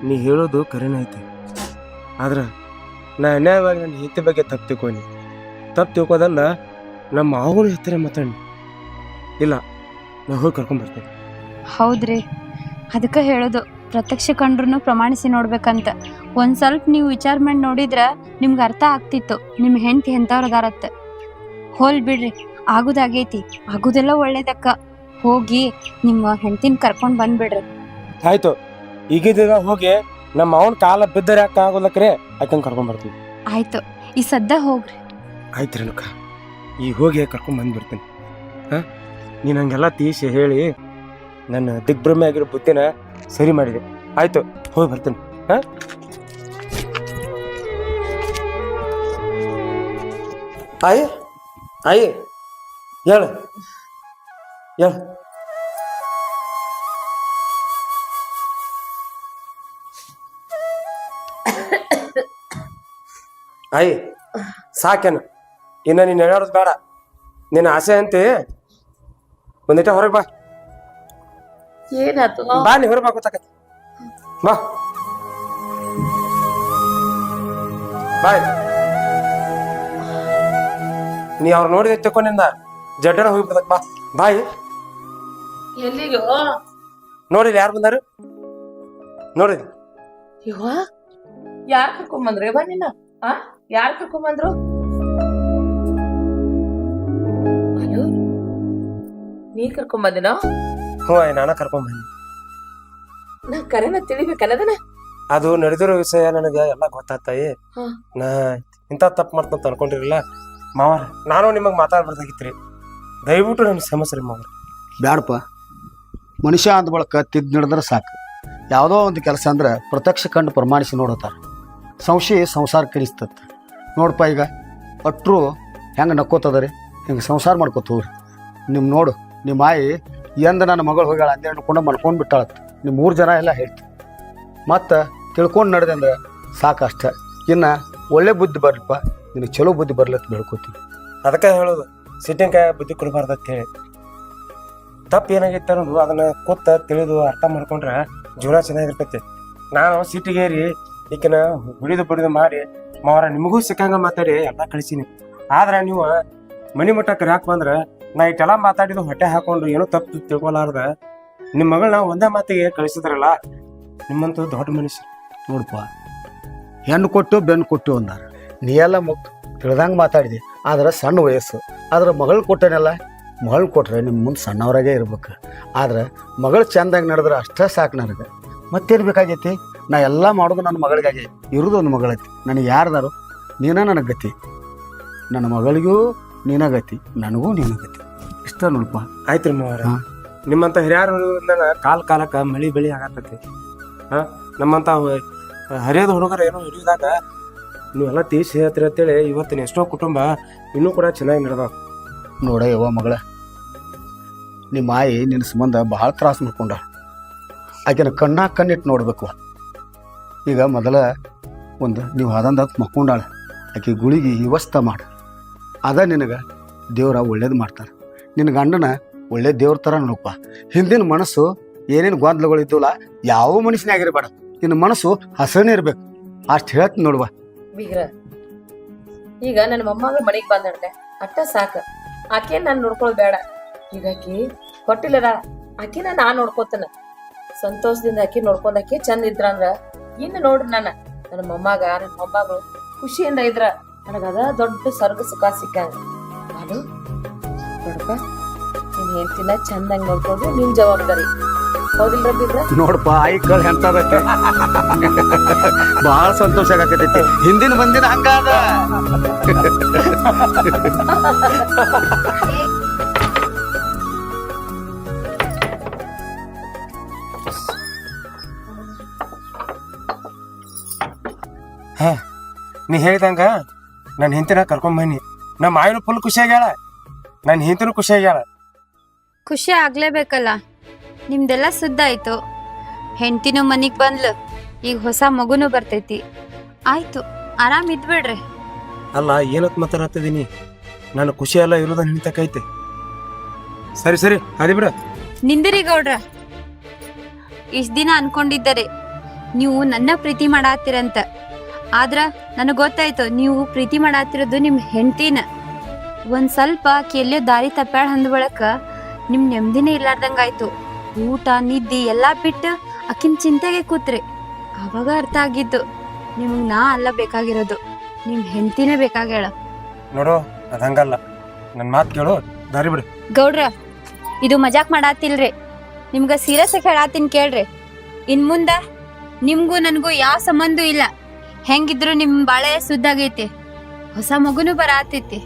ನೀ ಹೇಳೋದು ಕರೆನೇ ಐತಿ. ಆದ್ರೆ ನಾ ಅನ್ಯಾಯವಾಗಿ ನನ್ನ ಹೆಂಡತಿ ಬಗ್ಗೆ ತಪ್ಪು ತಿಳ್ಕೊಂಡಿ. ತಪ್ಪು ತಿಳ್ಕೋದಲ್ಲ, ನಮ್ಮ ಮಾವನ ಹೆತ್ತರೆ ಮಾತಾಡಿ. ಇಲ್ಲ, ನಾ ಹೋಗಿ ಕರ್ಕೊಂಡ್ಬರ್ತೇನೆ. ಹೌದ್ರಿ, ಅದಕ್ಕೆ ಹೇಳೋದು ಪ್ರತ್ಯಕ್ಷ ಕಂಡ್ರು ಪ್ರಮಾಣಿಸಿ ನೋಡ್ಬೇಕಂತ. ಒಂದು ಸ್ವಲ್ಪ ನೀವು ವಿಚಾರ ಮಾಡಿ ನೋಡಿದ್ರೆ ನಿಮ್ಗೆ ಅರ್ಥ ಆಗ್ತಿತ್ತು ನಿಮ್ಮ ಹೆಂಡ್ತಿ ಎಂಥವ್ರದಾರತ್ತ. ಹೋಲ್ ಬಿಡ್ರಿ, ಆಗುದಾಗೈತಿ. ಆಗುದೆಲ್ಲ ಒಳ್ಳೇದಕ್ಕ. ಹೋಗಿ ನಿಮ್ಮ ಹೆಂಡ್ತಿನ ಕರ್ಕೊಂಡು ಬಂದ್ಬಿಡ್ರಿ. ಆಯ್ತು, ಈಗಿದ್ದ ಹೋಗಿ ನಮ್ಮ ಅವನ ಕಾಲ ಬಿದ್ದರೆ ಯಾಕೆ ಆಗೋದಕ್ರೆ ಆಯ್ತಂಗೆ ಕರ್ಕೊಂಡ್ಬರ್ತೀವಿ. ಆಯ್ತು, ಈ ಸದ್ದ ಹೋಗ್ರಿ. ಆಯ್ತು ರೇಣುಕ, ಈಗ ಹೋಗಿ ಕರ್ಕೊಂಡ್ ಬಂದ್ಬಿಡ್ತೀನಿ. ಹಾಂ, ನೀನು ಹಂಗೆಲ್ಲ ತೀಸಿ ಹೇಳಿ ನನ್ನ ದಿಗ್ಭ್ರಮೆ ಆಗಿರೋ ಬುದ್ಧಿನ ಸರಿ ಮಾಡಿದೆ. ಆಯ್ತು, ಹೋಗಿ ಬರ್ತೀನಿ. ಹಾಂ, ಆಯಿ ಆಯಿ ಹೇಳು ಹೇಳು. ಆಯಿ ಸಾಕೇನು, ಇನ್ನು ನೀನು ಹೇಳೋದು ಬೇಡ. ನಿನ್ನ ಆಸೆ ಅಂತೆ ಒಂದಿಟ ಹೊರಗೆ ಬಾ. ಏನಾಯ್ತು? ಬಾ, ನೀ ಹೊರಗೆ ಬಾ, ಗೊತ್ತಾಕತಿ. ಬಾ ಬಾಯ್. ನೀ ಅವ್ರು ನೋಡಿದ ತಕೊಂಡಿಂದ ಜಡ್ಡನ ಹೋಗಿ ಬಾ. ಬಾಯ್. ಎಲ್ಲಿಗೋ ನೋಡಿಲ್ಲ ಯಾರು ಬಂದಾರು? ನೋಡಿದ್ರಿ ಇವ ಯಾರ್ ಕರ್ಕೊಂಬಂದ್ರು ಇವ ನಿನ್ನ ಯಾರ್ ಕರ್ಕೊಂಬಂದ್ರು? ಹಲೋ, ನೀ ಕರ್ಕೊಂಬಂದಿನ? ಹ್ಞೂ ನಾನ ಕರ್ಕೊಂಬಂದಿ. ನಾ ಕರೆನ ತಿಳಿಬೇಕನ್ನದನ? ಅದು ನಡೆದಿರೋ ವಿಷಯ ನನಗೆ ಎಲ್ಲ ಗೊತ್ತಾತಾಯಿ. ಹಾ. ನಾ ಇಂಥ ತಪ್ಪು ಮಾಡ್ತಂತ ಅನ್ಕೊಂಡಿರಲಿಲ್ಲ ಮಾವಾರ. ನಾನು ನಿಮಗೆ ಮಾತಾಡ್ಬಾರ್ದಾಗಿತ್ರಿ, ದಯವಿಟ್ಟು ನನ್ನ ಕ್ಷಮಿಸ್ರಿ ಮಾವಾರ. ಬ್ಯಾಡಪ್ಪ, ಮನುಷ್ಯ ಅಂದ ಬಳಕ ತಿದ್ದು ನಡೆದ್ರೆ ಸಾಕು. ಯಾವುದೋ ಒಂದು ಕೆಲಸ ಅಂದ್ರೆ ಪ್ರತ್ಯಕ್ಷ ಕಂಡು ಪ್ರಮಾಣಿಸಿ ನೋಡತ್ತಾರ. ಸಂಶಯ ಸಂಸಾರ ಕೆಡಿಸ್ತತ್ತ. ನೋಡಪ್ಪ, ಈಗ ಅಟ್ರು ಹೆಂಗೆ ನಕ್ಕೋತದ ರೀ, ಹಿಂಗೆ ಸಂಸಾರ ಮಾಡ್ಕೋತ ಹೋಗ್ರಿ. ನಿಮ್ಮ ನೋಡು, ನಿಮ್ಮ ಆಯಿ ಎಂದ ನನ್ನ ಮಗಳು ಹೋಗ್ಯಾಳ ಅಂದೇ ಅನ್ಕೊಂಡು ಮನ್ಕೊಂಡು ಬಿಟ್ಟಾಳತ್ತ. ನಿಮ್ಮ 3 ಜನ ಎಲ್ಲ ಹೇಳ್ತಿ. ಮತ್ತು ತಿಳ್ಕೊಂಡು ನಡೆದೆ ಅಂದ್ರೆ ಸಾಕಷ್ಟ. ಇನ್ನು ಒಳ್ಳೆ ಬುದ್ಧಿ ಬರ್ಲಿಪ್ಪ, ನಿನಗೆ ಚಲೋ ಬುದ್ಧಿ ಬರ್ಲತ್ತ ಬೆಳ್ಕೊತೀವಿ. ಅದಕ್ಕೆ ಹೇಳೋದು, ಸಿಟ್ಟಿಂಕಾಯ ಬುದ್ಧಿ ಕೊಡಬಾರ್ದು ಅಂತ ಹೇಳಿ. ತಪ್ಪು ಏನಾಗೈತೆ ಅನ್ನೋದು ಅದನ್ನು ಕೂತ ತಿಳಿದು ಅರ್ಥ ಮಾಡ್ಕೊಂಡ್ರೆ ಜೀವನ ಚೆನ್ನಾಗಿರ್ತೈತಿ. ನಾನು ಸಿಟ್ಟಿಗೇರಿ ಈಕಿನ ಬಡಿದು ಮಾಡಿ ಮಾವರ ನಿಮಗೂ ಸಿಕ್ಕಂಗ ಮಾತಾಡಿ ಎಲ್ಲ ಕಳಿಸೀನಿ. ಆದ್ರೆ ನೀವು ಮನಿ ಮಟ್ಟ ಕರಿಯಾಕ ಬಂದ್ರೆ ನಾ ಇಟ್ಟೆಲ್ಲ ಮಾತಾಡಿದ್ದು ಹೊಟ್ಟೆ ಹಾಕೊಂಡು ಏನೋ ತಪ್ಪು ತಿಳ್ಕೊಲಾರ್ದ ನಿಮ್ಮ ಮಗಳನ್ನ ಒಂದೇ ಮಾತಿಗೆ ಕಳಿಸಿದ್ರಲ್ಲ, ನಿಮ್ಮಂತೂ ದೊಡ್ಡ ಮನುಷ್ಯ. ನೋಡಪ್ಪ, ಹೆಣ್ಣು ಕೊಟ್ಟು ಬೆನ್ನು ಕೊಟ್ಟು ಅಂದಾರ. ನೀ ಎಲ್ಲ ತಿಳಿದಂಗೆ ಮಾತಾಡಿದೆ, ಆದ್ರೆ ಸಣ್ಣ ವಯಸ್ಸು. ಆದ್ರೆ ಮಗಳು ಕೊಟ್ಟನೆಲ್ಲ, ಮಗಳು ಕೊಟ್ರೆ ನಿಮ್ಮ ಮುಂದೆ ಸಣ್ಣವರಾಗೇ ಇರ್ಬೇಕು. ಆದ್ರೆ ಮಗಳು ಚೆಂದಾಗಿ ನಡೆದ್ರೆ ಅಷ್ಟೇ ಸಾಕು ನನಗೆ. ಮತ್ತೇನು ಬೇಕಾಗೈತಿ? ನಾ ಎಲ್ಲ ಮಾಡೋದು ನನ್ನ ಮಗಳಿಗಾಗಿ. ಇರೋದು ಒಂದು ಮಗಳೈತಿ, ನನಗೆ ಯಾರ್ದಾರು ನೀನ ನನಗೆ ಗತಿ. ನನ್ನ ಮಗಳಿಗೂ ನೀನ ಗತಿ, ನನಗೂ ನೀನ ಗತಿ. ಇಷ್ಟ ನೋಡಪ್ಪ. ಆಯ್ತು ರೀ ಮಾವರ. ನಿಮ್ಮಂತ ಹಿರಿಯರು ಕಾಲಕ್ಕೆ ಮಳಿ ಬೆಳಿ ಆಗತ್ತೈತಿ. ನಮ್ಮಂತ ಹರಿಯೋದು ಹುಡುಗರು ಏನೋ ಹಿಡಿದಾಗ ನೀವೆಲ್ಲ ತೀಸಿ ಹೇಳ್ತೀರಿ ಅಂತೇಳಿ ಇವತ್ತಿನ ಎಷ್ಟೋ ಕುಟುಂಬ ಇನ್ನೂ ಕೂಡ ಚೆನ್ನಾಗಿ ನಡೆದಾವ. ನೋಡ ಯವ್ವ ಮಗಳ, ನಿಮ್ಮ ಆಯಿ ನಿನ್ನ ಸಂಬಂಧ ಭಾಳ ತ್ರಾಸ ಮಾಡ್ಕೊಂಡ. ಆಕೆನ ಕಣ್ಣಿಟ್ಟು ನೋಡ್ಬೇಕು. ಈಗ ಮೊದಲ ಒಂದು ನೀವು ಅದಂದ ಮಕ್ಕೊಂಡಾಳ, ಆಕೆ ಗುಳಿಗೆ ವ್ಯವಸ್ಥೆ ಮಾಡು. ಅದ ನಿನಗೆ ದೇವ್ರ ಒಳ್ಳೇದು ಮಾಡ್ತಾರೆ. ನಿನ್ನ ಗಂಡನ ಒಳ್ಳೆ ದೇವ್ರ ಥರ ನೋಡಪ್ಪ. ಹಿಂದಿನ ಮನಸ್ಸು ಏನೇನು ಗೊಂದಲಗಳಿದ್ದಲ್ಲ ಯಾವ ಮನುಷ್ಯನಾಗಿರ್ಬೇಡ. ನಿನ್ನ ಮನಸ್ಸು ಹಸನೇ ಇರ್ಬೇಕು. ಅಷ್ಟು ಹೇಳ್ತೀನಿ ನೋಡುವ. ಬೀಗ್ರ, ಈಗ ನನ್ನ ಮೊಮ್ಮಗಳು ಮನೆಗೆ ಬಂದಡ್ಲೆ ಅಟ್ಟ ಸಾಕ. ಆಕೆ ನಾನು ನೋಡ್ಕೊಳ್ಳೋದು ಬೇಡ. ಈಗ ಆಕಿ ಹೊಟ್ಟಿಲ್ಲದ ಆಕಿನ ನಾನ್ ನೋಡ್ಕೋತನ. ಸಂತೋಷದಿಂದ ಆಕಿ ನೋಡ್ಕೊಂಡಾಕಿ ಚಂದ ಇದ್ರಂದ್ರ ಇನ್ನು ನೋಡ್ರಿ ನನ್ನ ಮೊಮ್ಮಗ ನನ್ನ ಮೊಮ್ಮಗಳು ಖುಷಿಯಿಂದ ಇದ್ರ ನನಗದ ದೊಡ್ಡ ಸ್ವರ್ಗ ಸುಖ ಸಿಕ್ಕಂಗ. ಅದು ನೋಡಪ್ಪ, ನೀನ್ ಹೇಳ್ತಿನ ಚಂದಂಗ್ ನೋಡ್ಕೊಂಡು ನಿನ್ ಜವಾಬ್ದಾರಿ. ಹೌದಿಲ್ರ ಬೀಗ್ರ? ನೋಡಪ್ಪ, ಆಯ್ಕಳ್ ಎಂತದಕ್ಕೆ ಬಹಳ ಸಂತೋಷ ಆಗತೈತಿ. ಹಿಂದಿನ ಮಂದಿನ ಹಂಗಾದ. ಹಾ, ನೀ ಹೇಳ್ದಂಗ ನನ್ನ ಹೆಂಡತಿನ ಕರ್ಕೊಂಬನ್ನಿ. ನಮ್ಮ ಆಯಿನೂ ಫುಲ್ ಖುಷಿ ಆಗ್ಯಾಳ, ನನ್ನ ಹೆಂಡತಿನೂ ಖುಷಿ ಆಗ್ಯಾಳ. ಖುಷಿ ಆಗ್ಲೇಬೇಕಲ್ಲ, ನಿಮ್ದೆಲ್ಲ ಸುದ್ದ ಆಯ್ತು. ಹೆಂಡತಿನೂ ಮನಿಗ್ ಬಂದ್ಲು, ಈಗ ಹೊಸ ಮಗುನೂ ಬರ್ತೈತಿ. ಆಯ್ತು, ಆರಾಮ್ ಇದ್ಬಿಡ್ರಿ. ಅಲ್ಲ, ಏನತ್ ಮಾತಾಡತ್ತಿದೀನಿ? ನನ್ನ ಖುಷಿ ಎಲ್ಲ ಇರೋದ ನಿಂತಕೈತೆ. ಸರಿ ಅದೇ ಬಿಡ. ನಿಂದಿರಿ ಗೌಡ್ರ, ಇಷ್ಟ ದಿನ ಅನ್ಕೊಂಡಿದ್ದರೆ ನೀವು ನನ್ನ ಪ್ರೀತಿ ಮಾಡಾತಿರಂತ. ಆದ್ರ ನನಗ್ ಗೊತ್ತಾಯ್ತು, ನೀವು ಪ್ರೀತಿ ಮಾಡಾತಿರೋದು ನಿಮ್ ಹೆಂಡತಿನ. ಒಂದ್ ಸ್ವಲ್ಪ ಎಲ್ಲೋ ದಾರಿ ತಪ್ಪಾಳ ಹಂದ ಬಳಕ ನಿಮ್ ನೆಮ್ಮದಿನೇ ಇರ್ಲಾರ್ದಂಗಾಯ್ತು. ಊಟ ನಿದ್ದಿ ಎಲ್ಲಾ ಬಿಟ್ಟು ಆಕಿನ ಚಿಂತೆಗೆ ಕೂತ್ರಿ. ಅವಾಗ ಅರ್ಥ ಆಗಿದ್ದು, ನಿಮಗ್ ನಾ ಅಲ್ಲ ಬೇಕಾಗಿರೋದು, ನಿಮ್ ಹೆಂಡತಿನೇ ಬೇಕಾಗ್ಯಾಳ. ನೋಡು, ಅದ್ ಹಂಗಲ್ಲ. ನನ್ ಮಾತ್ ಕೇಳು, ದಾರಿ ಬಿಡು. ಗೌಡ್ರ, ಇದು ಮಜಾಕ್ ಮಾಡಾತಿಲ್ರಿ, ನಿಮ್ಗ ಸೀರಿಯಸ್ ಆಗಿ ಹೇಳಾತೀನಿ ಕೇಳ್ರಿ. ಇನ್ ಮುಂದ ನಿಮ್ಗೂ ನನ್ಗೂ ಯಾವ ಸಂಬಂಧ ಇಲ್ಲ. ಹೆಂಗಿದ್ರು ನಿಮ್ ಬಾಳೆ ಸುದ್ದಾಗೈತಿ, ಹೊಸ ಮಗುನು ಬರಾತೈತಿ.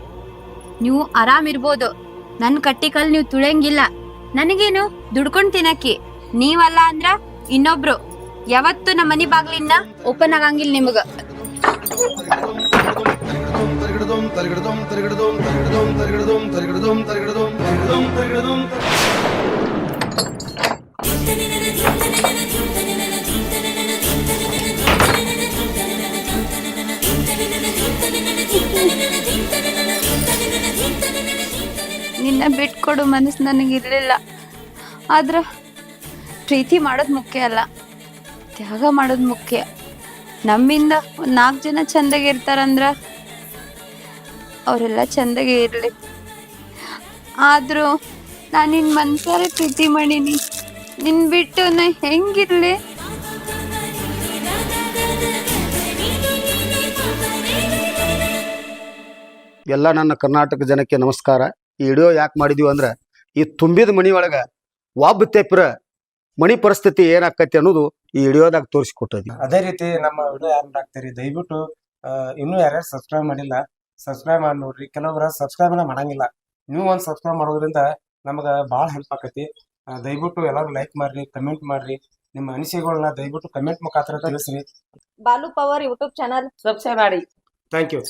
ನೀವು ಆರಾಮ್ ಇರ್ಬೋದು. ನನ್ ಕಟ್ಟಿಕಲ್ ನೀವು ತುಳಿಯಂಗಿಲ್ಲ. ನನಗೇನು ದುಡ್ಕೊಂಡ್ ತಿನ್ನಕಿ, ನೀವಲ್ಲ ಅಂದ್ರ ಇನ್ನೊಬ್ರು. ಯಾವತ್ತು ನಮ್ಮ ಮನಿ ಬಾಗ್ಲಿನ ಓಪನ್ ಆಗಂಗಿಲ್ಲ ನಿಮಗ. ನಿನ್ನ ಬಿಟ್ಕೊಡು ಮನಸ್ಸು ನನಗಿರ್ಲಿಲ್ಲ. ಆದ್ರ ಪ್ರೀತಿ ಮಾಡೋದು ಮುಖ್ಯ ಅಲ್ಲ, ತ್ಯಾಗ ಮಾಡೋದು ಮುಖ್ಯ. ನಮ್ಮಿಂದ ಒಂದ್ 4 ಜನ ಚಂದಾಗಿ ಇರ್ತಾರಂದ್ರ ಅವರೆಲ್ಲ ಚಂದಾಗಿ ಇರ್ಲಿ. ಆದ್ರೂ ನಾನು ನಿನ್ ಮನ್ಸಾರೆ ಪ್ರೀತಿ ಮಾಡೀನಿ. ನಿನ್ ಬಿಟ್ಟು ನಾ ಹೆಂಗಿರ್ಲಿ? ಎಲ್ಲ ನನ್ನ ಕರ್ನಾಟಕ ಜನಕ್ಕೆ ನಮಸ್ಕಾರ. ಈ ವಿಡಿಯೋ ಯಾಕೆ ಮಾಡಿದೀವಿ ಅಂದ್ರೆ ಈ ತುಂಬಿದ ಮನಿ ಒಳಗೆ ಒಬ್ಬ ತೆಪ್ರ ಮನಿ ಪರಿಸ್ಥಿತಿ ಏನಾಕತಿ ಅನ್ನೋದು ಈ ವಿಡಿಯೋದಾಗ ತೋರಿಸಿಕೊಟ್ಟಿದ್ವಿ. ಅದೇ ರೀತಿ ನಮ್ಮ ವಿಡಿಯೋ ಯಾರು ಹಾಕ್ತೀರಿ ದಯವಿಟ್ಟು ಇನ್ನೂ ಯಾರ್ಯಾರು ಸಬ್ಸ್ಕ್ರೈಬ್ ಮಾಡಿಲ್ಲ ಸಬ್ಸ್ಕ್ರೈಬ್ ಮಾಡಿ ನೋಡ್ರಿ. ಕೆಲವೊಬ್ರು ಸಬ್ಸ್ಕ್ರೈಬ್ ಮಾಡಂಗಿಲ್ಲ. ನೀವು ಒಂದು ಸಬ್ಸ್ಕ್ರೈಬ್ ಮಾಡೋದ್ರಿಂದ ನಮ್ಗೆ ಭಾಳ ಹೆಲ್ಪ್ ಆಕತಿ. ದಯವಿಟ್ಟು ಎಲ್ಲರೂ ಲೈಕ್ ಮಾಡ್ರಿ, ಕಮೆಂಟ್ ಮಾಡ್ರಿ, ನಿಮ್ಮ ಅನಿಸಿಕೆಗಳನ್ನ ದಯವಿಟ್ಟು ಕಮೆಂಟ್ ಮುಖಾಂತರ ತಿಳಿಸ್ರಿ. Balu power YouTube channel subscribe ಮಾಡಿ. Thank you.